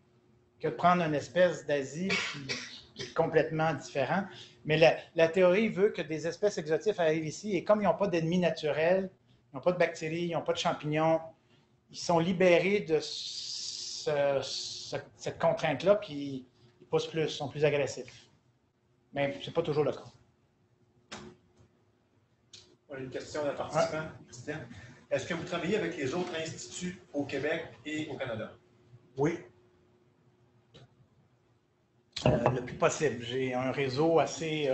que de prendre une espèce d'Asie qui est complètement différent. Mais la théorie veut que des espèces exotiques arrivent ici et comme ils n'ont pas d'ennemis naturels, ils n'ont pas de bactéries, ils n'ont pas de champignons, ils sont libérés de cette contrainte-là, puis ils poussent plus, sont plus agressifs. Mais ce n'est pas toujours le cas. On a une question d'un participant, Christian. Est-ce que vous travaillez avec les autres instituts au Québec et au Canada? Oui. Le plus possible. J'ai un réseau assez...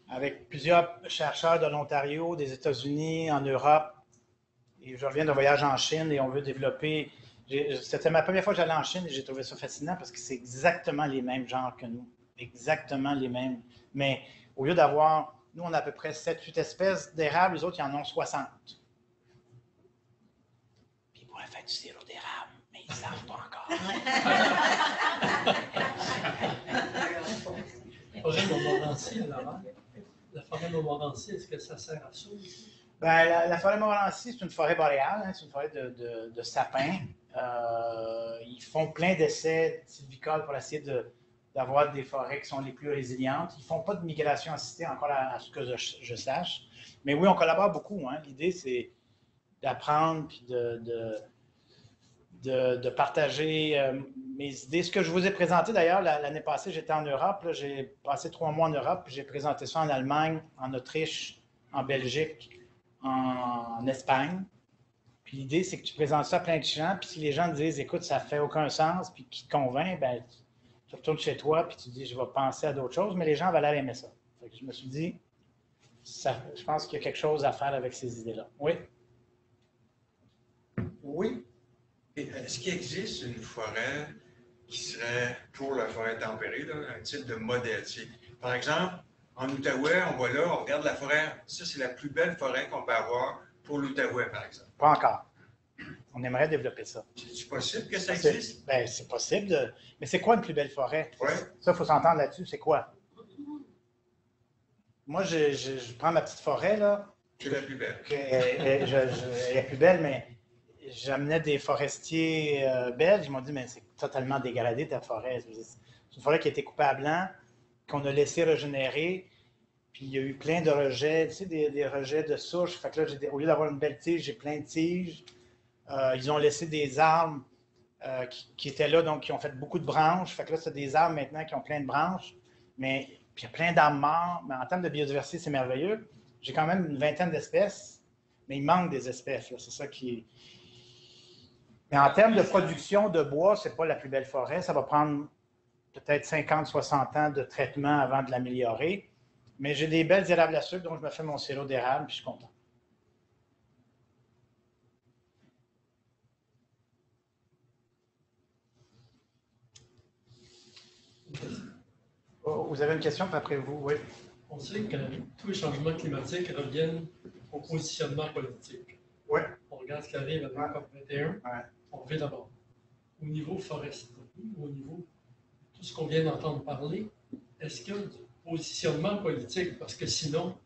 avec plusieurs chercheurs de l'Ontario, des États-Unis, en Europe. Et je reviens d'un voyage en Chine et on veut développer... C'était ma première fois que j'allais en Chine et j'ai trouvé ça fascinant parce que c'est exactement les mêmes genres que nous. Exactement les mêmes. Mais au lieu d'avoir... Nous, on a à peu près 7-8 espèces d'érables, les autres, ils en ont 60. Puis ils pourraient faire du sirop d'érable, mais ils ne savent pas encore. La forêt Montmorency à Laval. La forêt Montmorency, est-ce que ça sert à ça aussi? Ben, la forêt Montmorency, c'est une forêt boréale, hein, c'est une forêt de sapins. Ils font plein d'essais sylvicoles pour essayer d'avoir des forêts qui sont les plus résilientes. Ils ne font pas de migration assistée encore à ce que je sache. Mais oui, on collabore beaucoup. Hein. L'idée, c'est d'apprendre puis de partager mes idées. Ce que je vous ai présenté d'ailleurs, l'année passée, j'étais en Europe. J'ai passé 3 mois en Europe, puis j'ai présenté ça en Allemagne, en Autriche, en Belgique, en Espagne. Puis l'idée, c'est que tu présentes ça à plein de gens, puis si les gens te disent, écoute, ça ne fait aucun sens, puis qui te convainc, ben tu retournes chez toi, puis tu dis, je vais penser à d'autres choses, mais les gens valaient aimer ça. Fait que je me suis dit, je pense qu'il y a quelque chose à faire avec ces idées-là. Oui? Oui. Est-ce qu'il existe une forêt qui serait pour la forêt tempérée, là, un type de modèle? Par exemple, en Outaouais, on va là, on regarde la forêt. Ça, c'est la plus belle forêt qu'on peut avoir pour l'Outaouais, par exemple. Pas encore. On aimerait développer ça. C'est possible que ça existe? Bien, c'est possible. Mais c'est quoi une plus belle forêt? Oui. Ça, il faut s'entendre là-dessus. C'est quoi? Moi, je prends ma petite forêt, là. C'est la plus belle. Elle est plus belle, mais j'amenais des forestiers belges. Ils m'ont dit, mais c'est totalement dégradé ta forêt. C'est une forêt qui a été coupée à blanc, qu'on a laissé régénérer. Puis il y a eu plein de rejets, tu sais, des rejets de souches. Fait que là, au lieu d'avoir une belle tige, j'ai plein de tiges. Ils ont laissé des arbres qui étaient là, donc qui ont fait beaucoup de branches. Fait que là, c'est des arbres maintenant qui ont plein de branches. Mais puis il y a plein d'arbres morts. Mais en termes de biodiversité, c'est merveilleux. J'ai quand même une vingtaine d'espèces, mais il manque des espèces. C'est ça qui est. Mais en termes de production de bois, c'est pas la plus belle forêt. Ça va prendre peut-être 50-60 ans de traitement avant de l'améliorer. Mais j'ai des belles érables à sucre, donc je me fais mon sirop d'érable, puis je suis content. Oh, vous avez une question, puis après vous, oui. On sait que tous les changements climatiques reviennent au positionnement politique. Oui. On regarde ce qui arrive avec la COP21. Ouais. On revient d'abord au niveau forestier, au niveau de tout ce qu'on vient d'entendre parler. Est-ce qu'il y a du positionnement politique? Parce que sinon,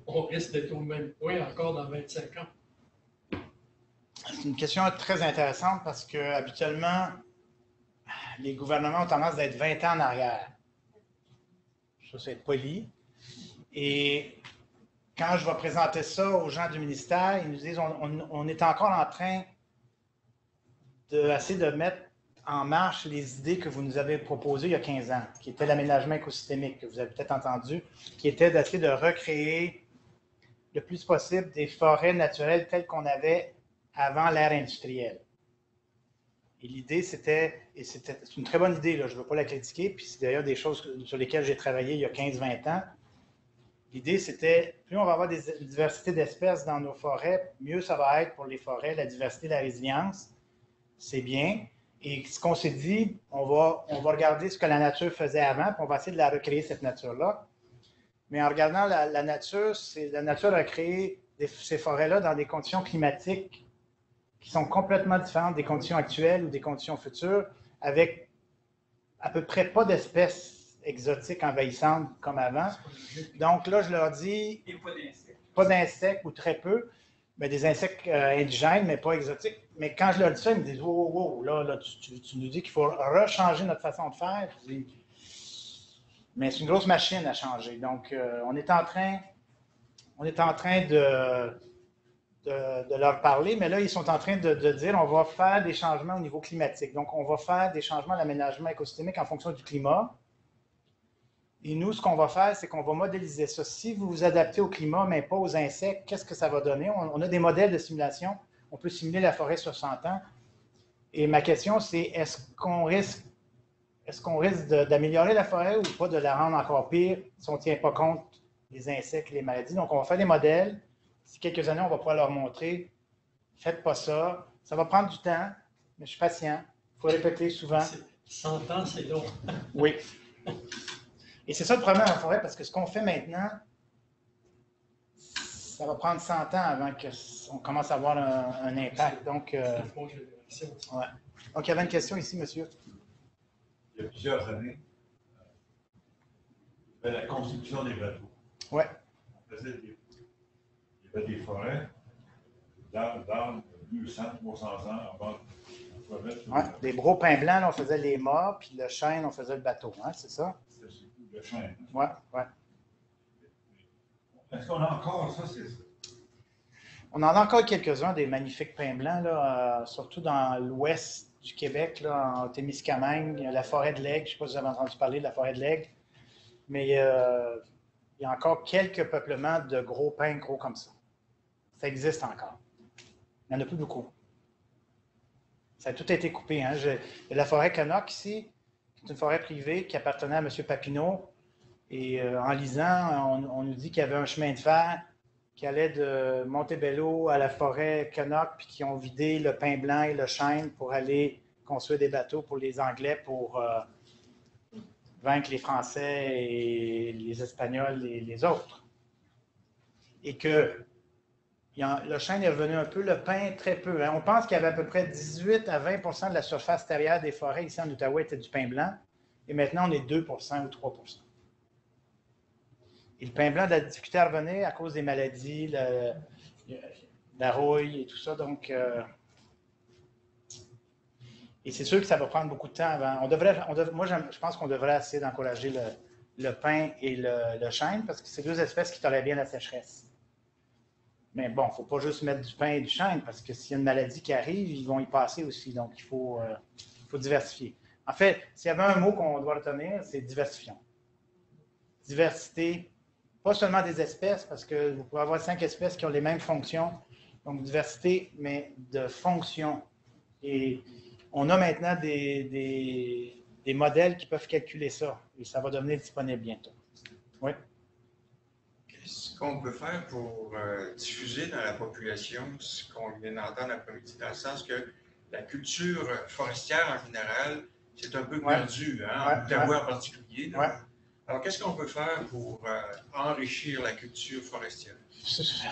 on risque d'être au même point encore dans 25 ans. C'est une question très intéressante parce que habituellement, les gouvernements ont tendance d'être 20 ans en arrière. Ça, c'est être poli. Et quand je vais présenter ça aux gens du ministère, ils nous disent on est encore en train d'essayer de mettre en marche les idées que vous nous avez proposées il y a 15 ans, qui était l'aménagement écosystémique, que vous avez peut-être entendu, qui était d'essayer de recréer le plus possible des forêts naturelles telles qu'on avait avant l'ère industrielle. Et l'idée, c'était une très bonne idée, là, je ne veux pas la critiquer, puis c'est d'ailleurs des choses sur lesquelles j'ai travaillé il y a 15-20 ans. L'idée, c'était, plus on va avoir une diversité d'espèces dans nos forêts, mieux ça va être pour les forêts, la diversité, la résilience, c'est bien. Et ce qu'on s'est dit, on va regarder ce que la nature faisait avant, puis on va essayer de la recréer, cette nature-là. Mais en regardant la nature, la nature a créé ces forêts-là dans des conditions climatiques qui sont complètement différentes des conditions actuelles ou des conditions futures, avec à peu près pas d'espèces exotiques envahissantes comme avant. Donc là, je leur dis, pas d'insectes ou très peu, mais des insectes indigènes, mais pas exotiques. Mais quand je leur dis ça, ils me disent, wow, là tu nous dis qu'il faut rechanger notre façon de faire. Mais c'est une grosse machine à changer. Donc, on est en train de leur parler, mais là, ils sont en train de dire on va faire des changements au niveau climatique. Donc, on va faire des changements à l'aménagement écosystémique en fonction du climat. Et nous, ce qu'on va faire, c'est qu'on va modéliser ça. Si vous vous adaptez au climat, mais pas aux insectes, qu'est-ce que ça va donner? On a des modèles de simulation. On peut simuler la forêt sur 100 ans. Et ma question, c'est est-ce qu'on risque d'améliorer la forêt ou pas de la rendre encore pire si on ne tient pas compte des insectes et des maladies? Donc, on va faire des modèles. D'ici quelques années, on va pouvoir leur montrer. Faites pas ça. Ça va prendre du temps, mais je suis patient. Il faut répéter souvent. 100 ans, c'est long. Oui. Et c'est ça le problème en forêt, parce que ce qu'on fait maintenant, ça va prendre 100 ans avant qu'on commence à avoir un impact. Donc, ouais. Donc, il y avait une question ici, monsieur. Il y a plusieurs années, il y avait la construction des bateaux. Oui. Il y avait des forêts d'arbres 200, 300 ans avant. Ouais, des gros pins blancs, là, on faisait les mâts, puis le chêne, on faisait le bateau, hein, c'est ça? C'est le chêne. Oui, oui. Est-ce qu'on a encore ça? On en a encore quelques-uns, des magnifiques pins blancs, là, surtout dans l'ouest du Québec, là, en Témiscamingue, la forêt de l'Aigle. Je ne sais pas si vous avez entendu parler de la forêt de l'Aigle, mais il y a encore quelques peuplements de gros pins gros comme ça. Ça existe encore. Il n'y en a plus beaucoup. Ça a tout été coupé. Hein. Il y a la forêt Canoc ici, qui est une forêt privée qui appartenait à M. Papineau. Et en lisant, on nous dit qu'il y avait un chemin de fer qui allait de Montebello à la forêt Canoc, puis qui ont vidé le pin blanc et le chêne pour aller construire des bateaux pour les Anglais, pour vaincre les Français et les Espagnols et les autres. Et que le chêne est revenu un peu, le pin très peu. Hein. On pense qu'il y avait à peu près 18 à 20 de la surface terrière des forêts ici en Outaouais était du pin blanc. Et maintenant, on est 2 ou 3 Et le pin blanc a de la difficulté à revenir à cause des maladies, la rouille et tout ça. Donc, et c'est sûr que ça va prendre beaucoup de temps avant. Moi, je pense qu'on devrait essayer d'encourager le pin et le chêne parce que c'est deux espèces qui tolèrent bien la sécheresse. Mais bon, il ne faut pas juste mettre du pin et du chêne parce que s'il y a une maladie qui arrive, ils vont y passer aussi. Donc, il faut diversifier. En fait, s'il y avait un mot qu'on doit retenir, c'est diversifions. Diversité, pas seulement des espèces, parce que vous pouvez avoir 5 espèces qui ont les mêmes fonctions. Donc, diversité, mais de fonctions. Et on a maintenant des modèles qui peuvent calculer ça. Et ça va devenir disponible bientôt. Oui. Qu'est-ce qu'on peut faire pour diffuser dans la population ce qu'on vient d'entendre après-midi, dans le sens que la culture forestière en général, c'est un peu perdu, hein, en Outaouais en particulier. Ouais. Alors, qu'est-ce qu'on peut faire pour enrichir la culture forestière?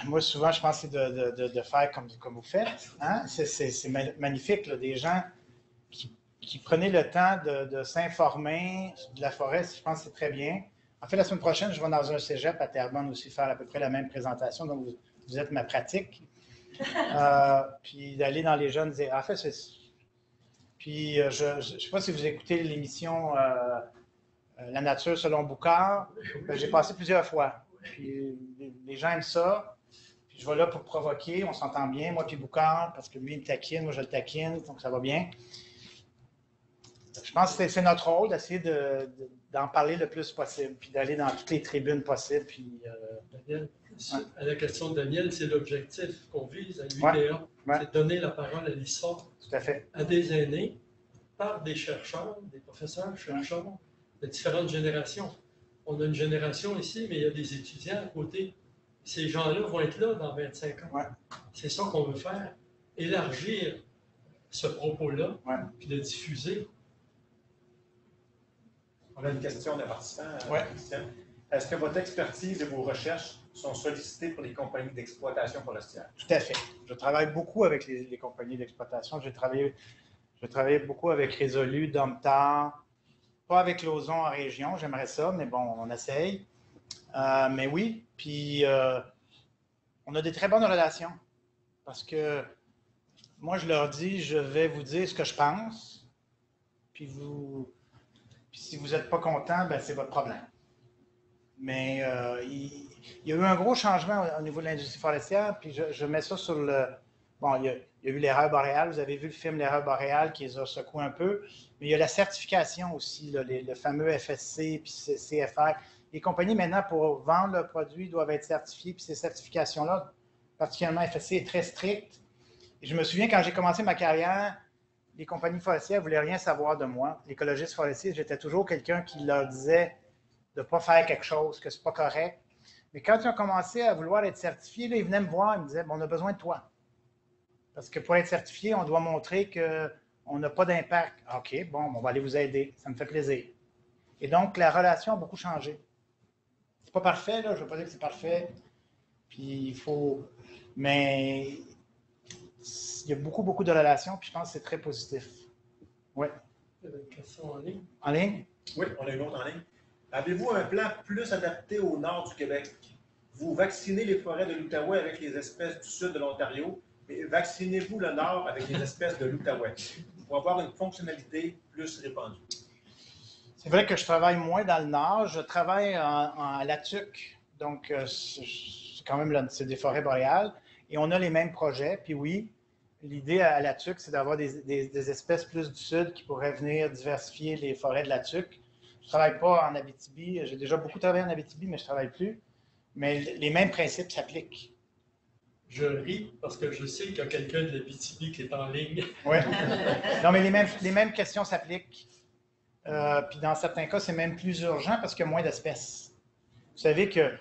Moi, souvent, je pense que c'est de faire comme vous faites. Hein? C'est magnifique, là, des gens qui prenaient le temps de s'informer de la forêt. Je pense que c'est très bien. En fait, la semaine prochaine, je vais dans un cégep à Terrebonne aussi faire à peu près la même présentation. Donc, vous êtes ma pratique. Puis d'aller dans les jeunes dire, en fait, puis je ne sais pas si vous écoutez l'émission La nature selon Boucard. J'ai passé plusieurs fois. Puis les gens aiment ça. Puis je vais là pour provoquer. On s'entend bien, moi puis Boucard, parce que lui, il me taquine, moi, je le taquine. Donc, ça va bien. Je pense que c'est notre rôle d'essayer d'en parler le plus possible, puis d'aller dans toutes les tribunes possibles. Puis, Daniel, à la question de Daniel, c'est l'objectif qu'on vise à l'UDA, c'est de donner la parole à l'histoire à des aînés par des chercheurs, des professeurs, chercheurs de différentes générations. On a une génération ici, mais il y a des étudiants à côté. Ces gens-là vont être là dans 25 ans. C'est ça qu'on veut faire, élargir ce propos-là, puis le diffuser. On a une question d'un participant. Oui. Est-ce que votre expertise et vos recherches sont sollicitées pour les compagnies d'exploitation forestière? Tout à fait. Je travaille beaucoup avec les compagnies d'exploitation. Je travaille beaucoup avec Résolu, Domtar, pas avec Lauson en région. J'aimerais ça, mais bon, on essaye. Mais oui, puis on a des très bonnes relations parce que moi, je leur dis, je vais vous dire ce que je pense, puis si vous n'êtes pas content, ben, c'est votre problème. Mais il y a eu un gros changement au niveau de l'industrie forestière, puis je mets ça sur Bon, il y a eu l'erreur boréale. Vous avez vu le film L'erreur boréale qui les a secoués un peu. Mais il y a la certification aussi, là, le fameux FSC puis CFR. Les compagnies, maintenant, pour vendre leurs produits, doivent être certifiées. Puis ces certifications-là, particulièrement FSC, est très stricte. Et je me souviens, quand j'ai commencé ma carrière, les compagnies forestières ne voulaient rien savoir de moi. L'écologiste forestier, j'étais toujours quelqu'un qui leur disait de ne pas faire quelque chose, que ce n'est pas correct. Mais quand ils ont commencé à vouloir être certifiés, là, ils venaient me voir, ils me disaient, bon, on a besoin de toi. Parce que pour être certifié, on doit montrer qu'on n'a pas d'impact. OK, bon, on va aller vous aider. Ça me fait plaisir. Et donc, la relation a beaucoup changé. C'est pas parfait, là. Je ne veux pas dire que c'est parfait. Puis, il faut... Mais il y a beaucoup, beaucoup de relations, puis je pense que c'est très positif. Oui. Il y avait une question en ligne. En ligne? Oui, on a une autre en ligne. Avez-vous un plan plus adapté au nord du Québec? Vous vaccinez les forêts de l'Outaouais avec les espèces du sud de l'Ontario, mais vaccinez-vous le nord avec les espèces de l'Outaouais pour avoir une fonctionnalité plus répandue? C'est vrai que je travaille moins dans le nord. Je travaille en Latuc, donc c'est quand même c'est des forêts boréales. Et on a les mêmes projets. Puis oui, l'idée à Latuc, c'est d'avoir des espèces plus du sud qui pourraient venir diversifier les forêts de Latuc. Je ne travaille pas en Abitibi. J'ai déjà beaucoup travaillé en Abitibi, mais je ne travaille plus. Mais les mêmes principes s'appliquent. Je ris parce que je sais qu'il y a quelqu'un de l'Abitibi qui est en ligne. Oui. Non, mais les mêmes questions s'appliquent. Puis dans certains cas, c'est même plus urgent parce qu'il y a moins d'espèces. Vous savez que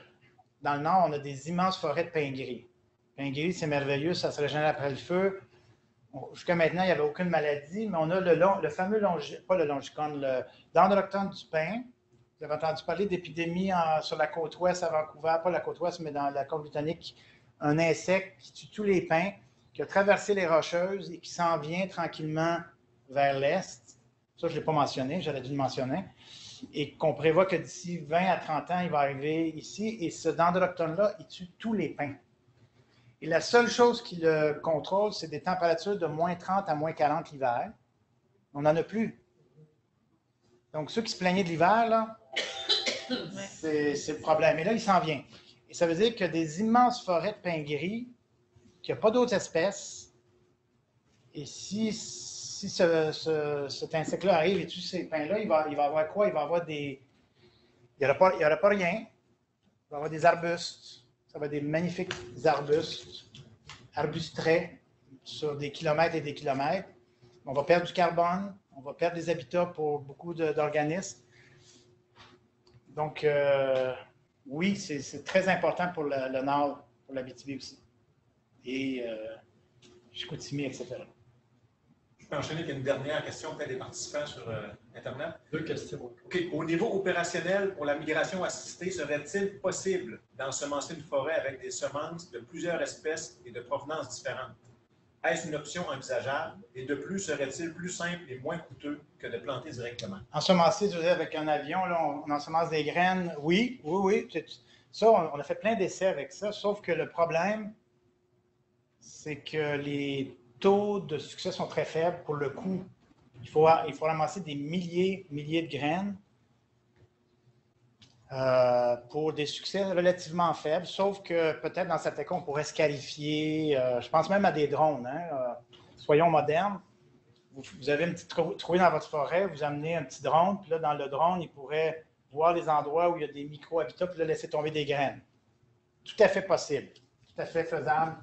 dans le nord, on a des immenses forêts de pin gris. Pin gris, c'est merveilleux, ça se régénère après le feu. Jusqu'à maintenant, il n'y avait aucune maladie, mais on a le fameux pas le longicône, le dendroctone du pin. Vous avez entendu parler d'épidémie sur la côte ouest à Vancouver, pas la côte ouest, mais dans la Colombie-Britannique, un insecte qui tue tous les pins, qui a traversé les Rocheuses et qui s'en vient tranquillement vers l'est. Ça, je ne l'ai pas mentionné, j'aurais dû le mentionner. Et qu'on prévoit que d'ici 20 à 30 ans, il va arriver ici. Et ce dendroctone-là, il tue tous les pins. Et la seule chose qui le contrôle, c'est des températures de moins 30 à moins 40 l'hiver. On n'en a plus. Donc, ceux qui se plaignaient de l'hiver, là, c'est le problème. Et là, il s'en vient. Et ça veut dire qu'il y a des immenses forêts de pins gris, qu'il n'y a pas d'autres espèces. Et si cet insecte-là arrive et tue ces pins-là, il va avoir quoi? Il va avoir des... Il n'y aura pas rien. Il va avoir des arbustes. Ça va être des magnifiques arbustes, arbustrés sur des kilomètres et des kilomètres. On va perdre du carbone, on va perdre des habitats pour beaucoup d'organismes. Donc, oui, c'est très important pour le nord, pour l'Abitibi aussi. Et Chicoutimi, etc. Je peux enchaîner avec une dernière question peut-être des participants sur Internet. 2 questions. OK. Au niveau opérationnel, pour la migration assistée, serait-il possible d'ensemencer une forêt avec des semences de plusieurs espèces et de provenances différentes? Est-ce une option envisageable? Et de plus, serait-il plus simple et moins coûteux que de planter directement? Ensemencer, je veux dire, avec un avion, là, on ensemence des graines. Oui. Ça, on a fait plein d'essais avec ça, sauf que le problème, c'est que les taux de succès sont très faibles pour le coût. Il faut ramasser des milliers de graines pour des succès relativement faibles, sauf que peut-être dans certains cas, on pourrait se qualifier, je pense même à des drones. Soyons modernes. Vous avez une petite trouée dans votre forêt, vous amenez un petit drone, puis là, dans le drone, il pourrait voir les endroits où il y a des micro-habitats, puis là, laisser tomber des graines. Tout à fait possible, tout à fait faisable.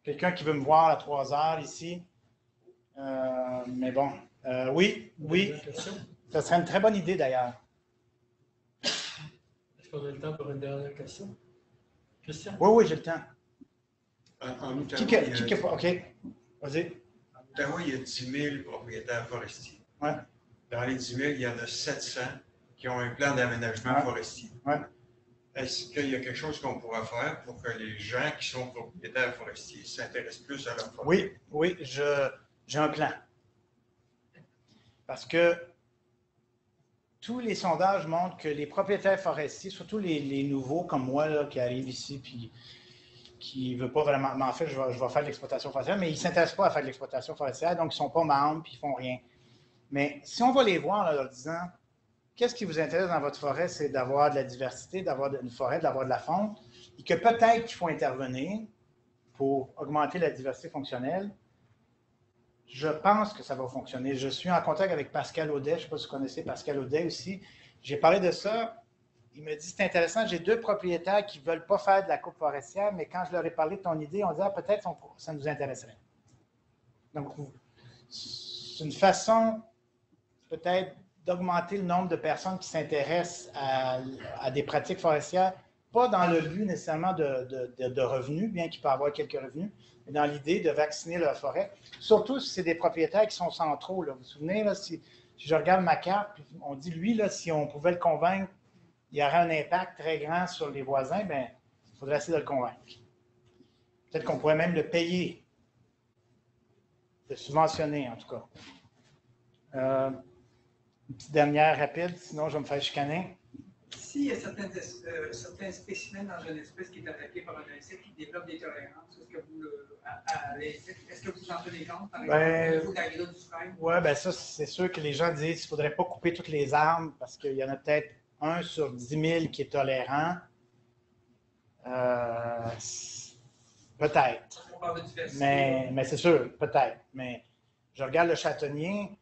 Quelqu'un qui veut me voir à 3 heures ici. Mais bon, oui. Ça serait une très bonne idée d'ailleurs. Est-ce qu'on a le temps pour une dernière question? Christian? Oui, j'ai le temps. En Outaouais, OK, vas-y. En Outaouais, il y a 10 000 propriétaires forestiers. Ouais. Dans les 10 000, il y en a 700 qui ont un plan d'aménagement forestier. Ouais. Est-ce qu'il y a quelque chose qu'on pourra faire pour que les gens qui sont propriétaires forestiers s'intéressent plus à leur forêt? Oui, j'ai un plan. Parce que tous les sondages montrent que les propriétaires forestiers, surtout les nouveaux comme moi là, qui arrivent ici puis qui ne veulent pas vraiment... Mais en fait, je vais faire de l'exploitation forestière, mais ils ne s'intéressent pas à faire de l'exploitation forestière, donc ils ne sont pas membres puis ils ne font rien. Mais si on va les voir en leur disant qu'est-ce qui vous intéresse dans votre forêt, c'est d'avoir de la diversité, d'avoir une forêt, d'avoir de la faune, et que peut-être qu'il faut intervenir, pour augmenter la diversité fonctionnelle. Je pense que ça va fonctionner. Je suis en contact avec Pascal Audet. Je ne sais pas si vous connaissez Pascal Audet aussi. J'ai parlé de ça. Il me dit, c'est intéressant, j'ai 2 propriétaires qui ne veulent pas faire de la coupe forestière, mais quand je leur ai parlé de ton idée, on dit, ah, peut-être ça nous intéresserait. Donc, c'est une façon peut-être d'augmenter le nombre de personnes qui s'intéressent à des pratiques forestières, pas dans le but nécessairement de revenus, bien qu'il peut y avoir quelques revenus, mais dans l'idée de vacciner leur forêt. Surtout si c'est des propriétaires qui sont centraux. Là. Vous vous souvenez, là, si je regarde ma carte, puis on dit, lui, là, si on pouvait le convaincre, il y aurait un impact très grand sur les voisins, bien, il faudrait essayer de le convaincre. Peut-être qu'on pourrait même le payer, le subventionner en tout cas. Une petite dernière rapide, sinon je vais me faire chicaner. S'il y a certains spécimens dans une espèce qui est attaquée par un insecte qui développe des tolérances, est-ce que vous en tenez compte, par exemple, au niveau de l'agro-du-frêne? Oui, bien ça, c'est sûr que les gens disent qu'il ne faudrait pas couper toutes les arbres parce qu'il y en a peut-être 1 sur 10 000 qui est tolérant. Peut-être. On parle de diversité. Mais c'est sûr, peut-être. Mais je regarde le châtaignier.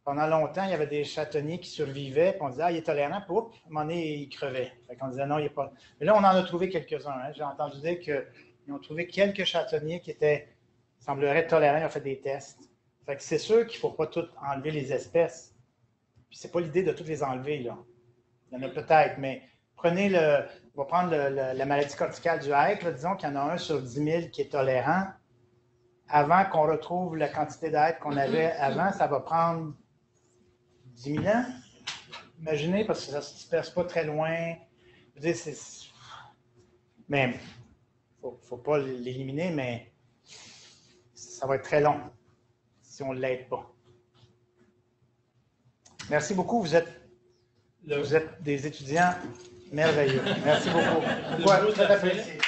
Pendant longtemps, il y avait des châtaigniers qui survivaient, puis on disait, ah, il est tolérant, puis oups, à un moment donné, il crevait. Fait qu'on disait, non, il n'est pas. Mais là, on en a trouvé quelques-uns. Hein. J'ai entendu dire qu'ils ont trouvé quelques châtaigniers qui semblerait tolérants. Ils ont fait des tests. Fait que c'est sûr qu'il ne faut pas tout enlever les espèces. Puis c'est pas l'idée de toutes les enlever, là. Il y en a peut-être, mais prenez on va prendre la maladie corticale du hêtre, là, disons qu'il y en a 1 sur 10 000 qui est tolérant. Avant qu'on retrouve la quantité d'hêtre qu'on avait avant, ça va prendre 10 000 ans. Imaginez, parce que ça ne se disperse pas très loin. Je veux dire, mais il ne faut pas l'éliminer, mais ça va être très long si on ne l'aide pas. Merci beaucoup. Vous êtes des étudiants merveilleux. Merci beaucoup. Ouais, très apprécié.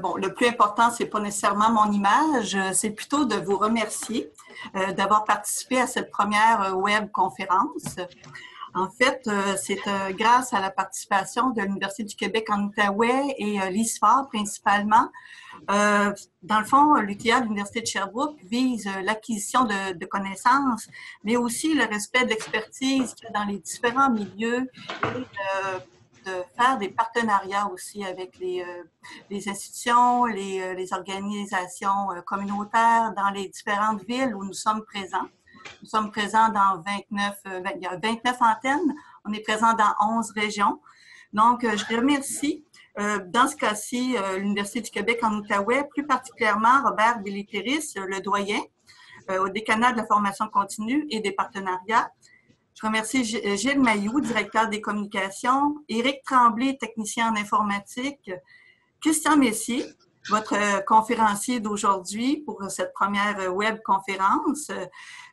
Bon, le plus important, ce n'est pas nécessairement mon image, c'est plutôt de vous remercier d'avoir participé à cette première web conférence. En fait, c'est grâce à la participation de l'Université du Québec en Outaouais et l'ISFAR principalement. Dans le fond, l'UTA de l'Université de Sherbrooke vise l'acquisition de connaissances, mais aussi le respect de l'expertise qu'il y a dans les différents milieux et de faire des partenariats aussi avec les institutions, les organisations communautaires dans les différentes villes où nous sommes présents. Nous sommes présents dans 29 antennes. On est présent dans 11 régions. Donc, je remercie, dans ce cas-ci, l'Université du Québec en Outaouais, plus particulièrement Robert Belliteris, le doyen, au décanat de la formation continue et des partenariats. Je remercie Gilles Mailloux, directeur des communications, Éric Tremblay, technicien en informatique, Christian Messier, votre conférencier d'aujourd'hui pour cette première web-conférence.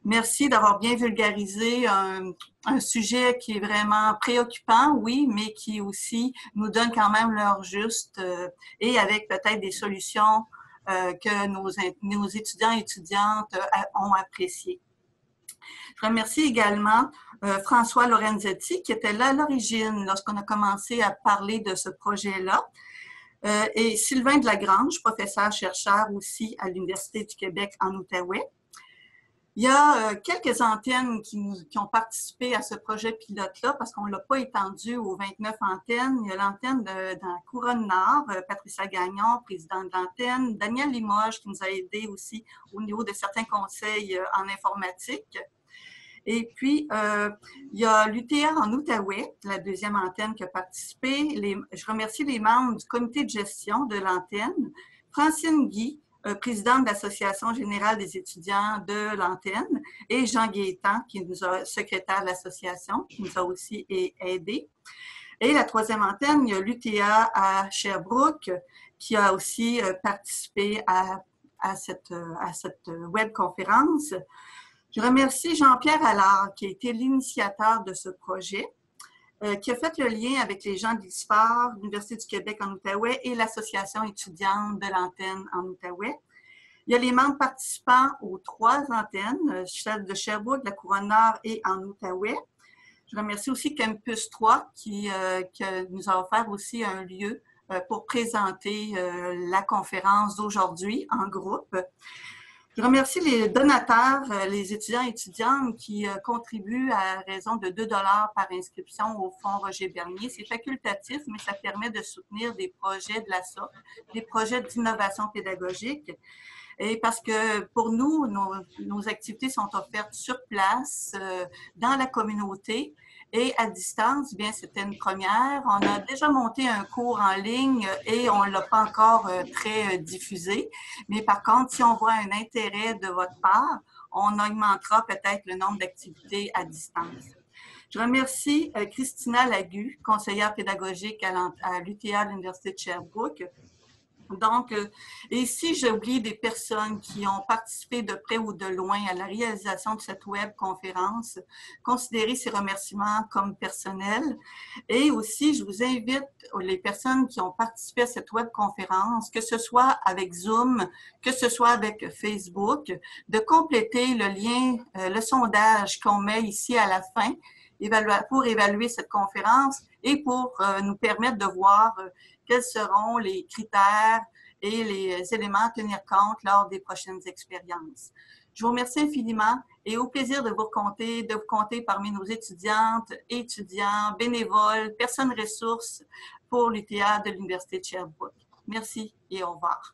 Merci d'avoir bien vulgarisé un sujet qui est vraiment préoccupant, oui, mais qui aussi nous donne quand même l'heure juste et avec peut-être des solutions que nos étudiants et étudiantes ont appréciées. Je remercie également François Lorenzetti, qui était là à l'origine lorsqu'on a commencé à parler de ce projet-là. Et Sylvain Delagrange, professeur-chercheur aussi à l'Université du Québec en Outaouais. Il y a quelques antennes qui ont participé à ce projet pilote-là parce qu'on ne l'a pas étendu aux 29 antennes. Il y a l'antenne dans la Couronne Nord, Patricia Gagnon, présidente de l'antenne, Daniel Limoges qui nous a aidés aussi au niveau de certains conseils en informatique. Et puis, il y a l'UTA en Outaouais, la deuxième antenne qui a participé. Je remercie les membres du comité de gestion de l'antenne. Francine Guy, présidente de l'Association générale des étudiants de l'antenne, et Jean Gaétan, qui nous a secrétaire de l'association, qui nous a aussi aidés. Et la troisième antenne, il y a l'UTA à Sherbrooke, qui a aussi participé à cette webconférence. Je remercie Jean-Pierre Allard, qui a été l'initiateur de ce projet, qui a fait le lien avec les gens de l'ISFAR, l'Université du Québec en Outaouais et l'Association étudiante de l'antenne en Outaouais. Il y a les membres participants aux 3 antennes, celles de Sherbrooke, de la Couronne Nord et en Outaouais. Je remercie aussi Campus 3 qui nous a offert aussi un lieu pour présenter la conférence d'aujourd'hui en groupe. Je remercie les donateurs, les étudiants et étudiantes qui contribuent à raison de 2 $ par inscription au Fonds Roger Bernier. C'est facultatif, mais ça permet de soutenir des projets de la sorte, des projets d'innovation pédagogique. Et parce que pour nous, nos activités sont offertes sur place, dans la communauté et à distance, bien c'était une première. On a déjà monté un cours en ligne et on ne l'a pas encore très diffusé. Mais par contre, si on voit un intérêt de votre part, on augmentera peut-être le nombre d'activités à distance. Je remercie Christina Lagu, conseillère pédagogique à l'UTA de l'Université de Sherbrooke. Donc, et si j'oublie des personnes qui ont participé de près ou de loin à la réalisation de cette webconférence, considérez ces remerciements comme personnels. Et aussi, je vous invite, les personnes qui ont participé à cette webconférence, que ce soit avec Zoom, que ce soit avec Facebook, de compléter le lien, le sondage qu'on met ici à la fin pour évaluer cette conférence et pour nous permettre de voir quels seront les critères et les éléments à tenir compte lors des prochaines expériences. Je vous remercie infiniment et au plaisir de vous compter parmi nos étudiantes, étudiants, bénévoles, personnes ressources pour l'UTA de l'Université de Sherbrooke. Merci et au revoir.